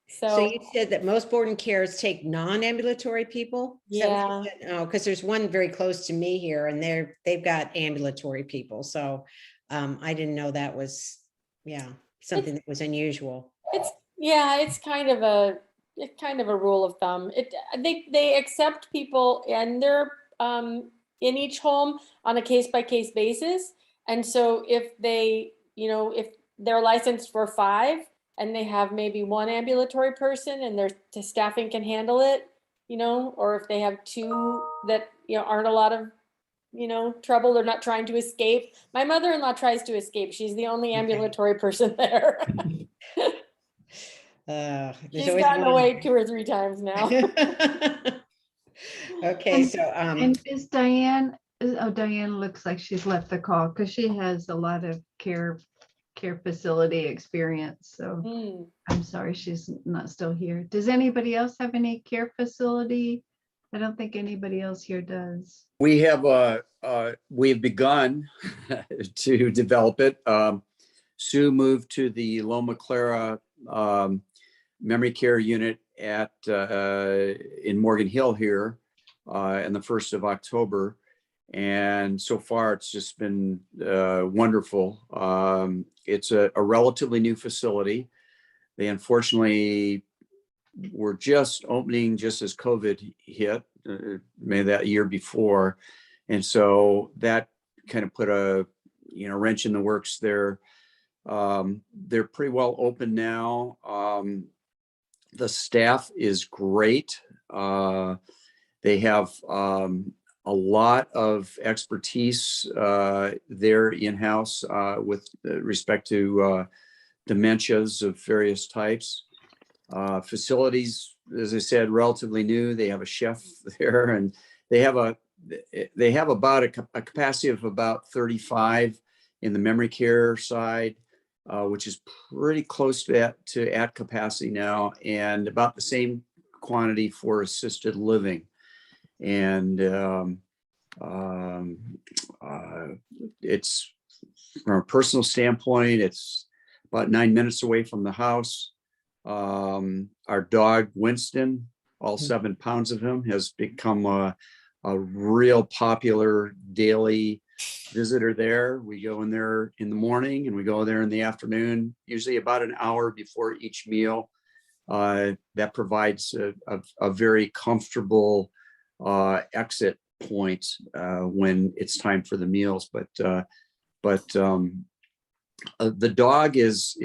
So you said that most board and cares take non-ambulatory people? Is that what you Yeah. said? Oh, because there's one very close to me here, and they've got ambulatory people. So I didn't know that was, something that was unusual. It's kind of a rule of thumb. They accept people, and they're in each home on a case-by-case basis. And so if if they're licensed for 5 and they have maybe 1 ambulatory person and their staffing can handle it, or if they have 2 that aren't a lot of trouble, they're not trying to escape. My mother-in-law tries to escape. She's the only ambulatory person there. She's gotten away 2 or 3 times now. Okay, so And is Diane, Diane looks like she's left the call because she has a lot of care facility experience. So I'm sorry she's not still here. Does anybody else have any care facility? I don't think anybody else here does. We have we've begun to develop it. Sue moved to the Loma Clara memory care unit in Morgan Hill here in the 1st of October. And so far it's just been wonderful. It's a relatively new facility. They unfortunately were just opening just as COVID hit, maybe that year before. And so that kind of put a wrench in the works there. They're pretty well open now. The staff is great. They have a lot of expertise there in-house with respect to dementias of various types. Facilities, as I said, relatively new. They have a chef there, and they have about a capacity of about 35 in the memory care side, which is pretty close to at capacity now, and about the same quantity for assisted living. And it's, from a personal standpoint, it's about 9 minutes away from the house. Our dog Winston, all 7 pounds of him, has become a real popular daily visitor there. We go in there in the morning and we go there in the afternoon, usually about an hour before each meal. That provides a very comfortable exit point when it's time for the meals. But the dog has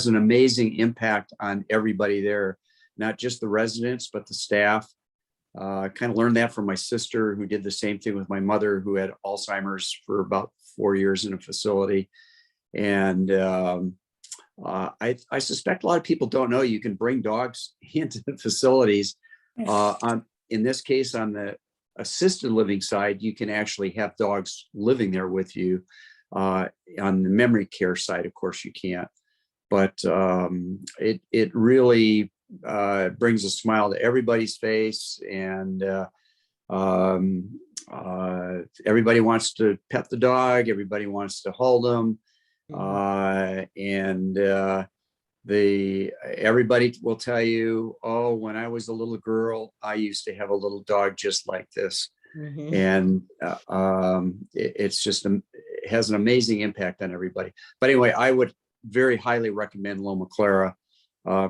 an amazing impact on everybody there, not just the residents, but the staff. I kind of learned that from my sister, who did the same thing with my mother, who had Alzheimer's for about 4 years in a facility. And I suspect a lot of people don't know you can bring dogs into the facilities. In this case, on the assisted living side, you can actually have dogs living there with you. On the memory care side, of course, you can't. But it really brings a smile to everybody's face, and everybody wants to pet the dog. Everybody wants to hold them, and everybody will tell you, oh, when I was a little girl, I used to have a little dog just like this. And it's just has an amazing impact on everybody. But anyway, I would very highly recommend Loma Clara.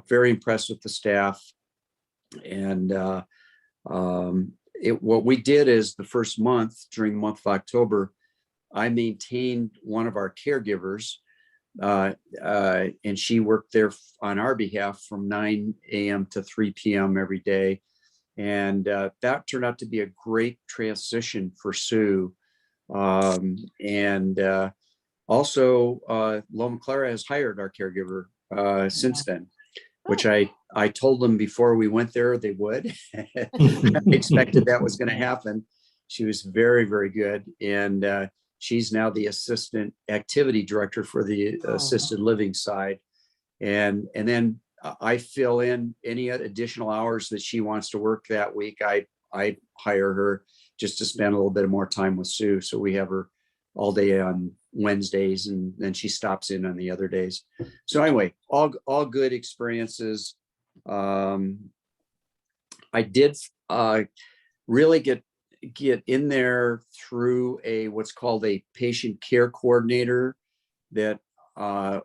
Very impressed with the staff. And what we did is the first month, during the month of October, I maintained one of our caregivers, and she worked there on our behalf from 9 a.m. to 3 p.m. every day. And that turned out to be a great transition for Sue. Also, Loma Clara has hired our caregiver since then, which I told them before we went there they would. I expected that was going to happen. She was very, very good. And she's now the assistant activity director for the assisted living side. And then I fill in any additional hours that she wants to work that week. I hire her just to spend a little bit more time with Sue. So we have her all day on Wednesdays, and then she stops in on the other days. So anyway, all good experiences. I did really get in there through what's called a patient care coordinator that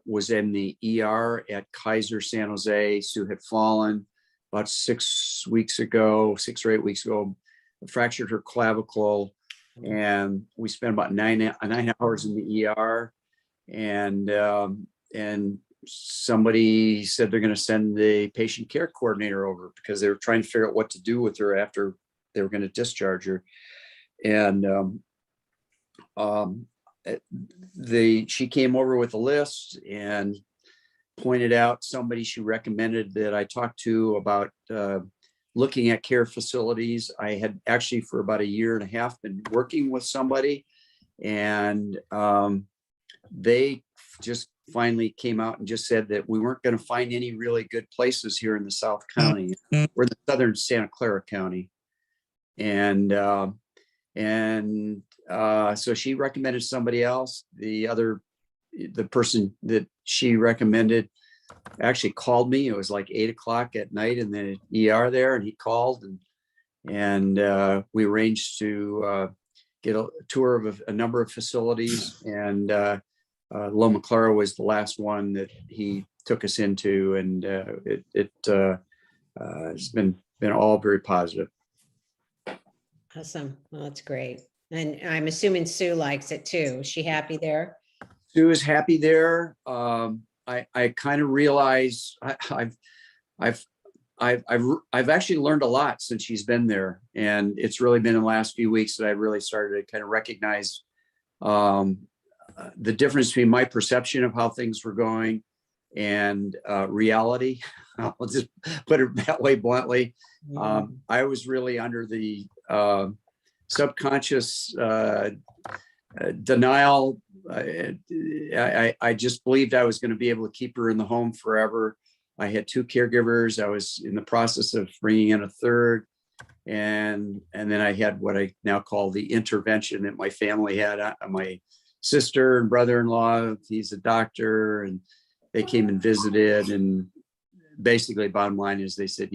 was in the ER at Kaiser San Jose. Sue had fallen about 6 or 8 weeks ago, fractured her clavicle, and we spent about nine hours in the ER. And somebody said they're going to send the patient care coordinator over because they were trying to figure out what to do with her after they were going to discharge her. And she came over with a list and pointed out somebody she recommended that I talked to about looking at care facilities. I had actually for about a year and a half been working with somebody, and they just finally came out and just said that we weren't going to find any really good places here in the South County. We're in the southern Santa Clara County. And so she recommended somebody else. The person that she recommended actually called me. It was like 8 o'clock at night in the ER there, and he called, and we arranged to get a tour of a number of facilities, and Loma Clara was the last one that he took us into, and it's been all very positive. Awesome. Well, that's great. And I'm assuming Sue likes it too. Is she happy there? Sue is happy there. I kind of realize I've actually learned a lot since she's been there, and it's really been in the last few weeks that I really started to kind of recognize the difference between my perception of how things were going and reality. I'll just put it that way bluntly. I was really under the subconscious denial. I just believed I was going to be able to keep her in the home forever. I had 2 caregivers. I was in the process of bringing in a third. And then I had what I now call the intervention that my family had. My sister and brother-in-law, he's a doctor, and they came and visited. And basically, bottom line is they said,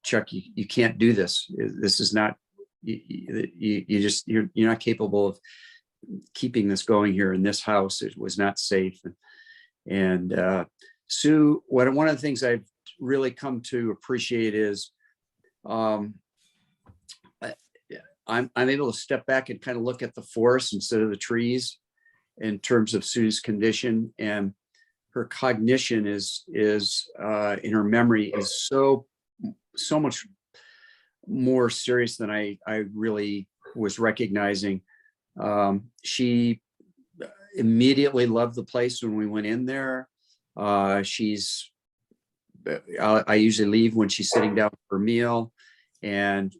Chuck, you can't do this. This is not, you're not capable of keeping this going here in this house. It was not safe. And Sue, one of the things I've really come to appreciate is I'm able to step back and kind of look at the forest instead of the trees in terms of Sue's condition, and her cognition is in her memory is so much more serious than I really was recognizing. She immediately loved the place when we went in there. I usually leave when she's sitting down for a meal, and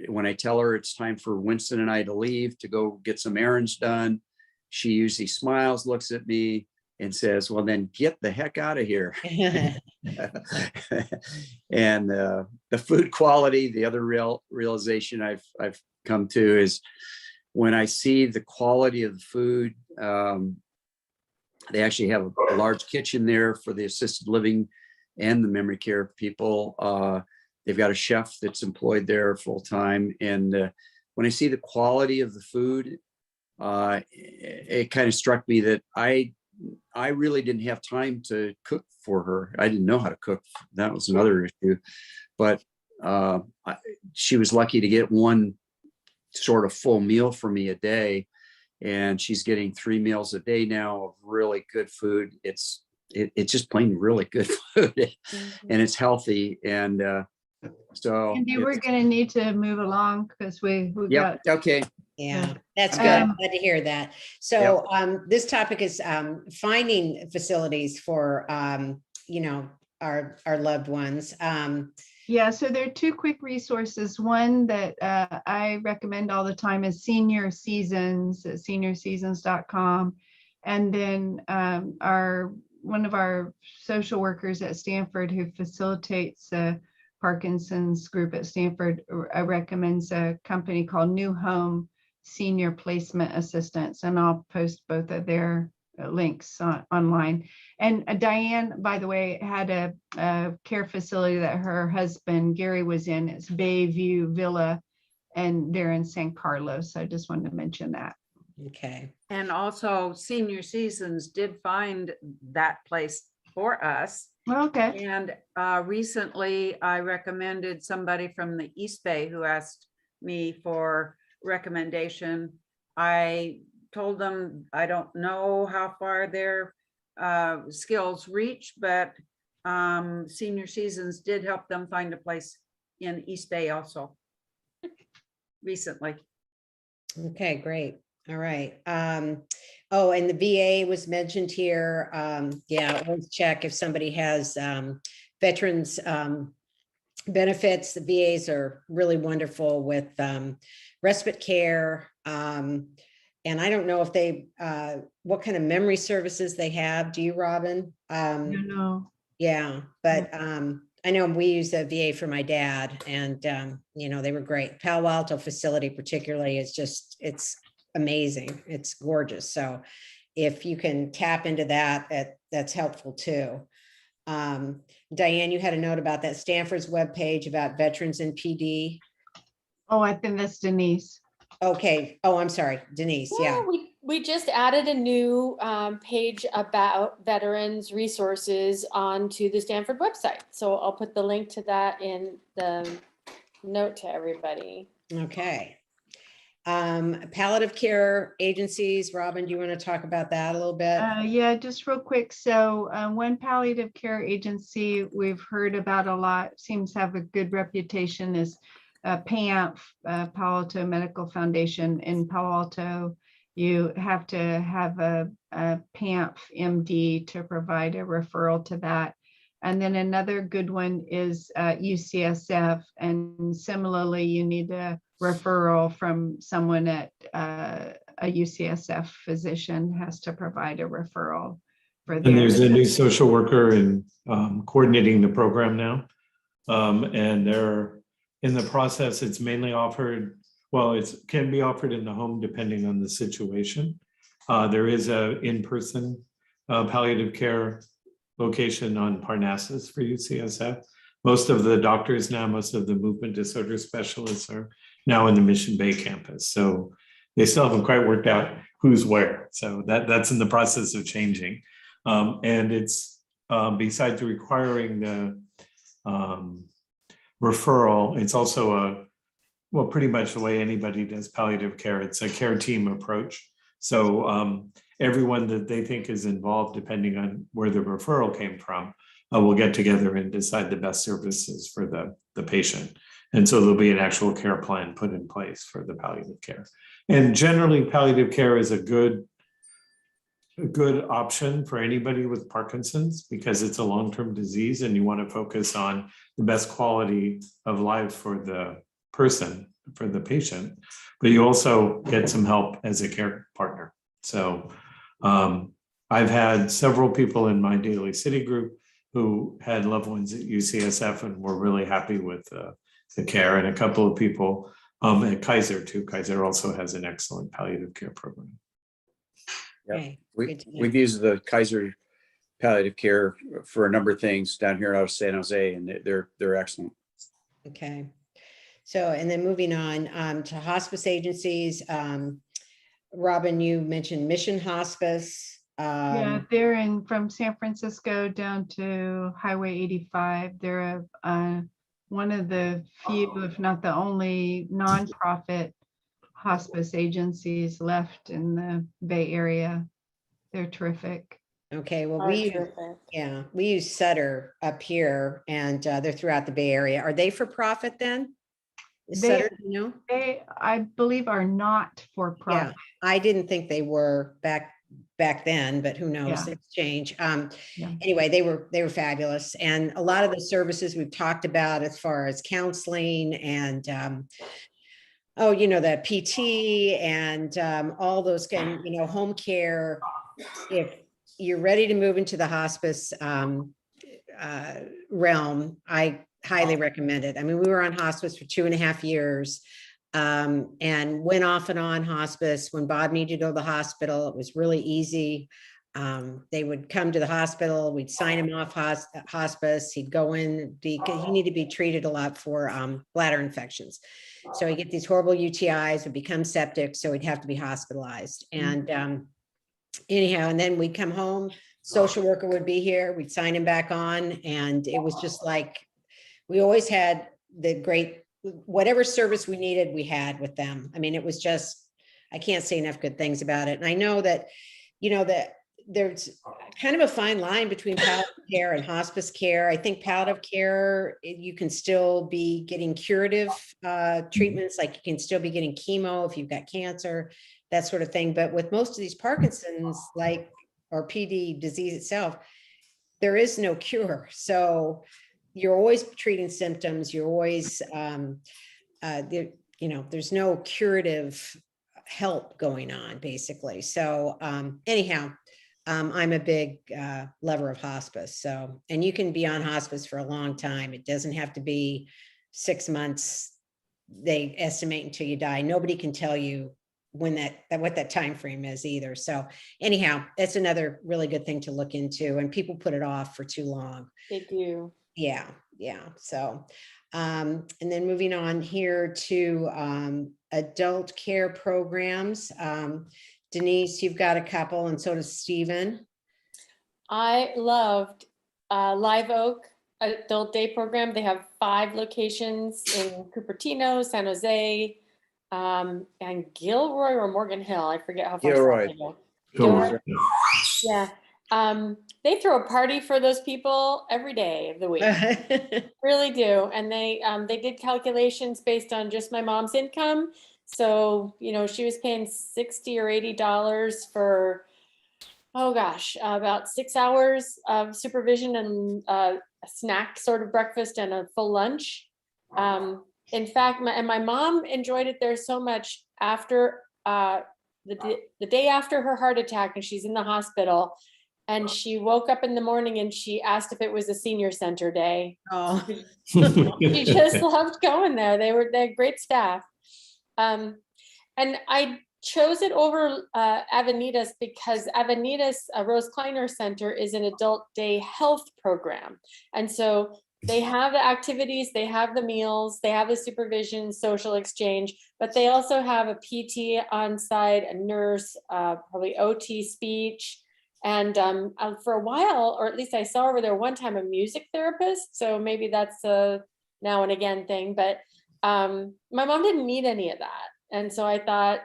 when I tell her it's time for Winston and I to leave to go get some errands done, she usually smiles, looks at me, and says, well, then get the heck out of here. And the food quality, the other realization I've come to is when I see the quality of the food, they actually have a large kitchen there for the assisted living and the memory care people. They've got a chef that's employed there full time. And when I see the quality of the food, it kind of struck me that I really didn't have time to cook for her. I didn't know how to cook. That was another issue. But she was lucky to get one sort of full meal for me a day. And she's getting 3 meals a day now of really good food. It's just plain really good food, and it's healthy. And so Andy, we're going to need to move along because we've yep. got. Okay. Yeah, that's good. I'm glad to hear that. So this topic is finding facilities for, you know, our loved ones. Yeah, so there are 2 quick resources. One that I recommend all the time is Senior Seasons at seniorseasons.com. And then one of our social workers at Stanford who facilitates Parkinson's group at Stanford recommends a company called New Home Senior Placement Assistance. And I'll post both of their links online. And Diane, by the way, had a care facility that her husband Gary was in. It's Bayview Villa, and they're in San Carlos. I just wanted to mention that. Okay. And also Senior Seasons did find that place for us. Okay. And recently I recommended somebody from the East Bay who asked me for recommendation. I told them I don't know how far their skills reach, but Senior Seasons did help them find a place in East Bay also recently. Okay, great. All right. Oh, and the VA was mentioned here. Yeah, always check if somebody has veterans benefits. The VAs are really wonderful with respite care. And I don't know if they, what kind of memory services they have. Do you, Robin? No. Yeah, but I know we use the VA for my dad, and you know, they were great. Palo Alto facility particularly is just, it's amazing. It's gorgeous. So if you can tap into that, that's helpful too. Diane, you had a note about that Stanford's webpage about veterans in PD. Oh, I think that's Denise. Okay. Oh, I'm sorry, Denise. Yeah. We just added a new page about veterans resources onto the Stanford website. So I'll put the link to that in the note to everybody. Okay. Palliative care agencies. Robin, do you want to talk about that a little bit? Yeah, just real quick. So one palliative care agency we've heard about a lot, seems to have a good reputation, is PAMF, Palo Alto Medical Foundation in Palo Alto. You have to have a PAMF MD to provide a referral to that. And then another good one is UCSF. And similarly, you need a referral from someone at a UCSF physician has to provide a referral for them. And there's a new social worker in coordinating the program now. And they're in the process, it's mainly offered, well, it can be offered in the home depending on the situation. There is a in-person palliative care location on Parnassus for UCSF. Most of the doctors now, most of the movement disorder specialists are now in the Mission Bay campus. So they still haven't quite worked out who's where. So that's in the process of changing. And it's besides requiring the referral, it's also well, pretty much the way anybody does palliative care. It's a care team approach. So everyone that they think is involved, depending on where the referral came from, will get together and decide the best services for the patient. And so there'll be an actual care plan put in place for the palliative care. And generally, palliative care is a good option for anybody with Parkinson's because it's a long-term disease and you want to focus on the best quality of life for the person, for the patient, but you also get some help as a care partner. So I've had several people in my Daily City group who had loved ones at UCSF and were really happy with the care, and a couple of people at Kaiser too. Kaiser also has an excellent palliative care program. Yeah, Okay, we've used the Kaiser palliative care for a number of things down here out of San Jose, and they're excellent. Okay. So, and then moving on to hospice agencies, Robin, you mentioned Mission Hospice. Yeah, they're from San Francisco down to Highway 85. They're one of the few, if not the only, nonprofit hospice agencies left in the Bay Area. They're terrific. Okay, well, Are terrific. we use Sutter up here, and they're throughout the Bay Area. Are they for profit then? Is They- Sutter, you know? They, I believe, are not for Yeah, profit. I didn't think they were back then, but who knows, Yeah. things change. Yeah. Anyway, they were fabulous. And a lot of the services we've talked about as far as counseling and the PT and all those kind, home care. If you're ready to move into the hospice realm, I highly recommend it. I mean, we were on hospice for 2.5 years. And went off and on hospice. When Bob needed to go to the hospital, it was really easy. They would come to the hospital, we'd sign him off hospice, he'd go in, he needed to be treated a lot for bladder infections. So he'd get these horrible UTIs, would become septic, so he'd have to be hospitalized. And anyhow, and then we'd come home, social worker would be here, we'd sign him back on, and it was just like, we always had the great, whatever service we needed, we had with them. I mean, it was just, I can't say enough good things about it. And I know that, that there's kind of a fine line between palliative care and hospice care. I think palliative care, you can still be getting curative treatments, like you can still be getting chemo if you've got cancer, that sort of thing. But with most of these Parkinson's, or PD disease itself, there is no cure. So you're always treating symptoms. You're always, there's no curative help going on, basically. So anyhow, I'm a big lover of hospice. So, and you can be on hospice for a long time. It doesn't have to be 6 months. They estimate until you die. Nobody can tell you when what that time frame is either. So anyhow, that's another really good thing to look into, and people put it off for too long. They do. Yeah. So, and then moving on here to adult care programs. Denise, you've got a couple, and so does Stephen. I loved Live Oak Adult Day Program. They have 5 locations in Cupertino, San Jose, and Gilroy or Morgan Hill. I forget how far. Gilroy. They go. Yeah. They throw a party for those people every day of the week. Really do. And they did calculations based on just my mom's income. So, she was paying $60 or $80 for, about 6 hours of supervision and a snack sort of breakfast and a full lunch. In fact, my mom enjoyed it there so much after the day after her heart attack, and she's in the hospital. And she woke up in the morning and she asked if it was a senior center day. Oh, She just loved going there. They're great staff. And I chose it over Avenidas because Avenidas Rose Kleiner Center is an adult day health program. And so they have the activities, they have the meals, they have the supervision, social exchange, but they also have a PT on site, a nurse, probably OT, speech. And for a while, or at least I saw over there one time, a music therapist. So maybe that's a now and again thing, but my mom didn't need any of that. And so I thought,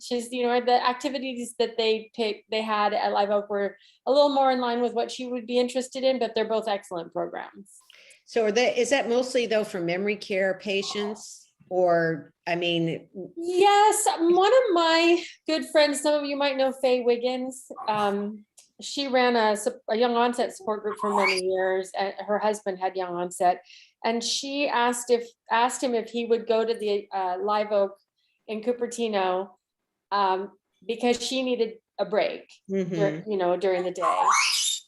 she's, the activities that they had at Live Oak were a little more in line with what she would be interested in, but they're both excellent programs. So is that mostly though for memory care patients? Or, yes, one of my good friends, some of you might know Faye Wiggins. She ran a young onset support group for many years, and her husband had young onset. And she asked him if he would go to the Live Oak in Cupertino because she needed a break, during the day.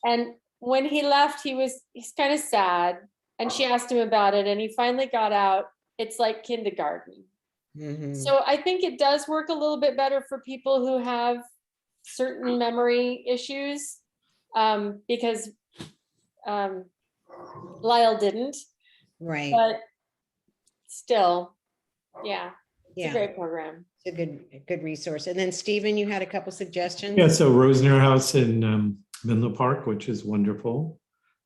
And when he left, he's kind of sad. And she asked him about it, and he finally got out. It's like kindergarten. So I think it does work a little bit better for people who have certain memory issues, because Lyle didn't. Right. But still, yeah. It's a great program. It's a good resource. And then Stephen, you had a couple suggestions? Yeah, so Rosner House in Menlo Park, which is wonderful.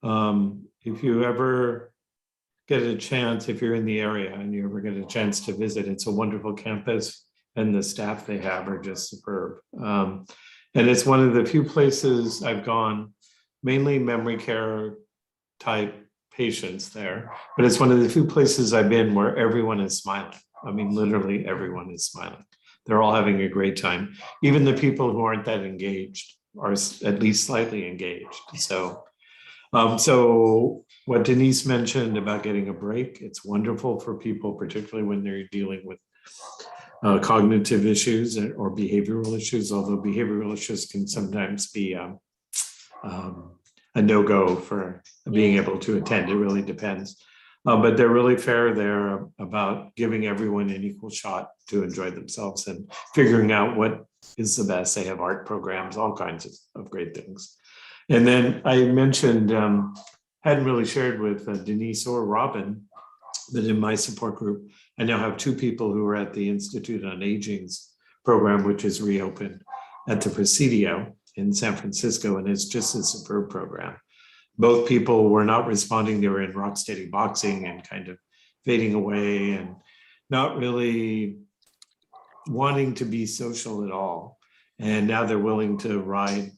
If you ever get a chance, if you're in the area and you ever get a chance to visit, it's a wonderful campus and the staff they have are just superb. And it's one of the few places I've gone, mainly memory care type patients there, but it's one of the few places I've been where everyone is smiling. I mean, literally everyone is smiling. They're all having a great time. Even the people who aren't that engaged are at least slightly engaged. So what Denise mentioned about getting a break, it's wonderful for people, particularly when they're dealing with cognitive issues or behavioral issues, although behavioral issues can sometimes be a no-go for being able to attend. It really depends. But they're really fair there about giving everyone an equal shot to enjoy themselves and figuring out what is the best. They have art programs, all kinds of great things. And then I mentioned, hadn't really shared with Denise or Robin, but in my support group, I now have 2 people who are at the Institute on Aging's program, which is reopened at the Presidio in San Francisco, and it's just a superb program. Both people were not responding. They were in rock steady boxing and kind of fading away and not really wanting to be social at all. And now they're willing to ride,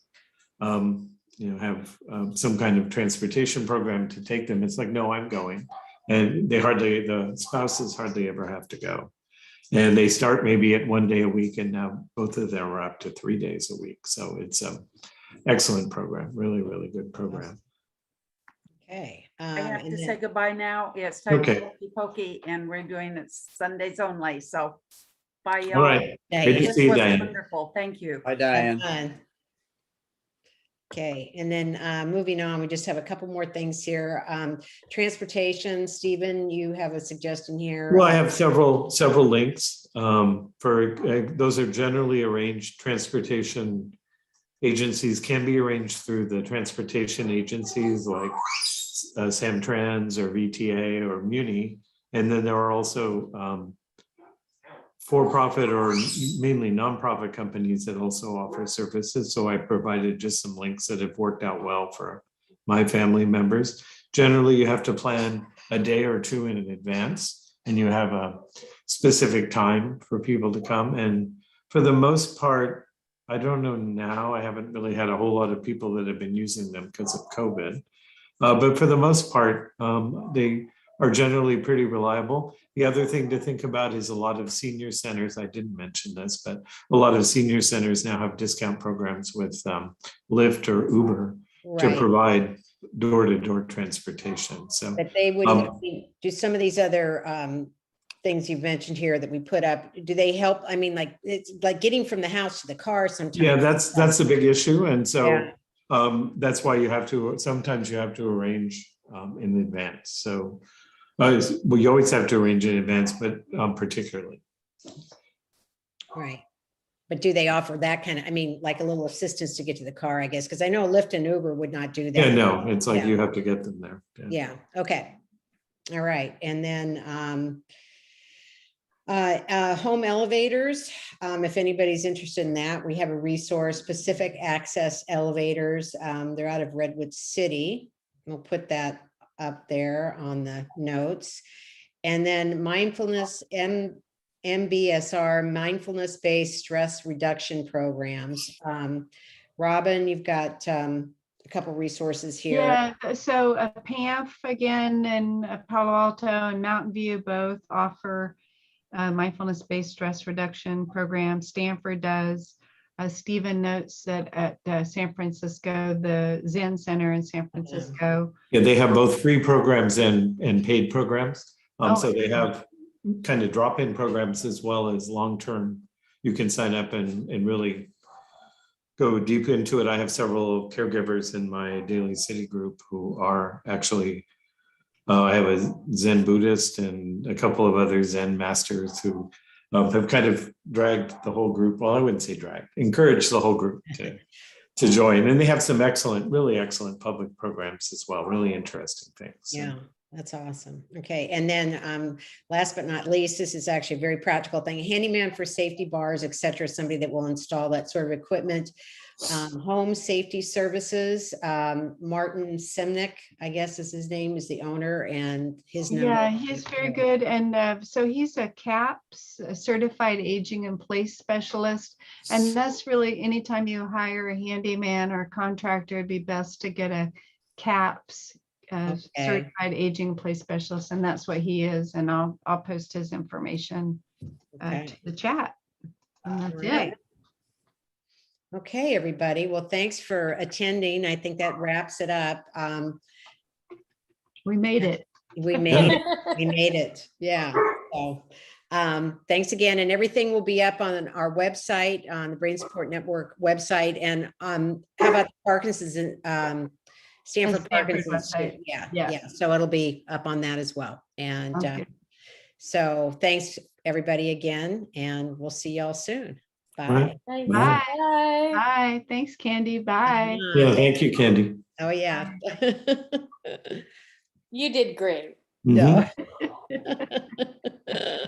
have some kind of transportation program to take them. It's like, no, I'm going. And the spouses hardly ever have to go. And they start maybe at 1 day a week, and now both of them are up to 3 days a week. So it's an excellent program, really, really good program. Okay. I have and to then- say goodbye now. It's time Okay. for Hokey Pokey, and we're doing it Sundays only. So bye, y'all. All right. Great to This see you, was Diane. wonderful. Thank you. Hi, Have Diane. fun. Okay, and then moving on, we just have a couple more things here. Transportation, Stephen, you have a suggestion here. Well, I have several links those are generally arranged. Transportation agencies can be arranged through the transportation agencies like Samtrans or VTA or Muni. And then there are also for-profit or mainly nonprofit companies that also offer services. So I provided just some links that have worked out well for my family members. Generally, you have to plan a day or 2 in advance, and you have a specific time for people to come. And for the most part, I don't know now, I haven't really had a whole lot of people that have been using them because of COVID. But for the most part, they are generally pretty reliable. The other thing to think about is a lot of senior centers, I didn't mention this, but a lot of senior centers now have discount programs with Lyft or Uber to Right. provide door-to-door transportation. So, But they would do some of these other things you've mentioned here that we put up. Do they help? I mean, like, it's like getting from the house to the car sometimes. yeah, that's a big issue. And so Yeah. that's why sometimes you have to arrange in advance. So you always have to arrange in advance, but particularly. Right. But do they offer that kind of, I mean, like a little assistance to get to the car, I guess, because I know Lyft and Uber would not do that. Yeah, no, it's like Yeah. you have to get them there. Yeah, okay. All right, and then home elevators, if anybody's interested in that, we have a resource, Pacific Access Elevators. They're out of Redwood City. We'll put that up there on the notes. And then mindfulness, MBSR, mindfulness-based stress reduction programs. Robin, you've got a couple resources here. Yeah, so PAMF again and Palo Alto and Mountain View both offer mindfulness-based stress reduction program. Stanford does. Stephen notes that at San Francisco, the Zen Center in San Francisco. Yeah, they have both free programs and paid programs. So they excellent. have kind of drop-in programs as well as long-term. You can sign up and really go deep into it. I have several caregivers in my Daily City group who are actually, I have a Zen Buddhist and a couple of other Zen masters who have kind of dragged the whole group. Well, I wouldn't say drag, encouraged the whole group to join. And they have some really excellent public programs as well. Really interesting things. Yeah. That's awesome. Okay. And then last but not least, this is actually a very practical thing. A handyman for safety bars, et cetera, somebody that will install that sort of equipment. Home Safety Services, Martin Semnick, I guess is his name, is the owner, and his number. Yeah, he's very good. And so he's a CAPS, a certified aging in place specialist. And that's really anytime you hire a handyman or contractor, it'd be best to get a CAPS certified aging in place specialist. And that's what he is. And I'll post his information to the chat. And that's it. Okay, everybody. Well, thanks for attending. I think that wraps it up. We made it. We made it. We made it. Yeah. So thanks again. And everything will be up on our website, on the Brain Support Network website. And how about the Parkinson's Stanford Parkinson's? Yeah. So it'll be up on that as well. And so thanks everybody again, and we'll see y'all soon. Bye. Bye. Bye. Bye. Thanks, Candy. Bye. Yeah, thank you, Candy. Oh, yeah. You did great. Mhm. No.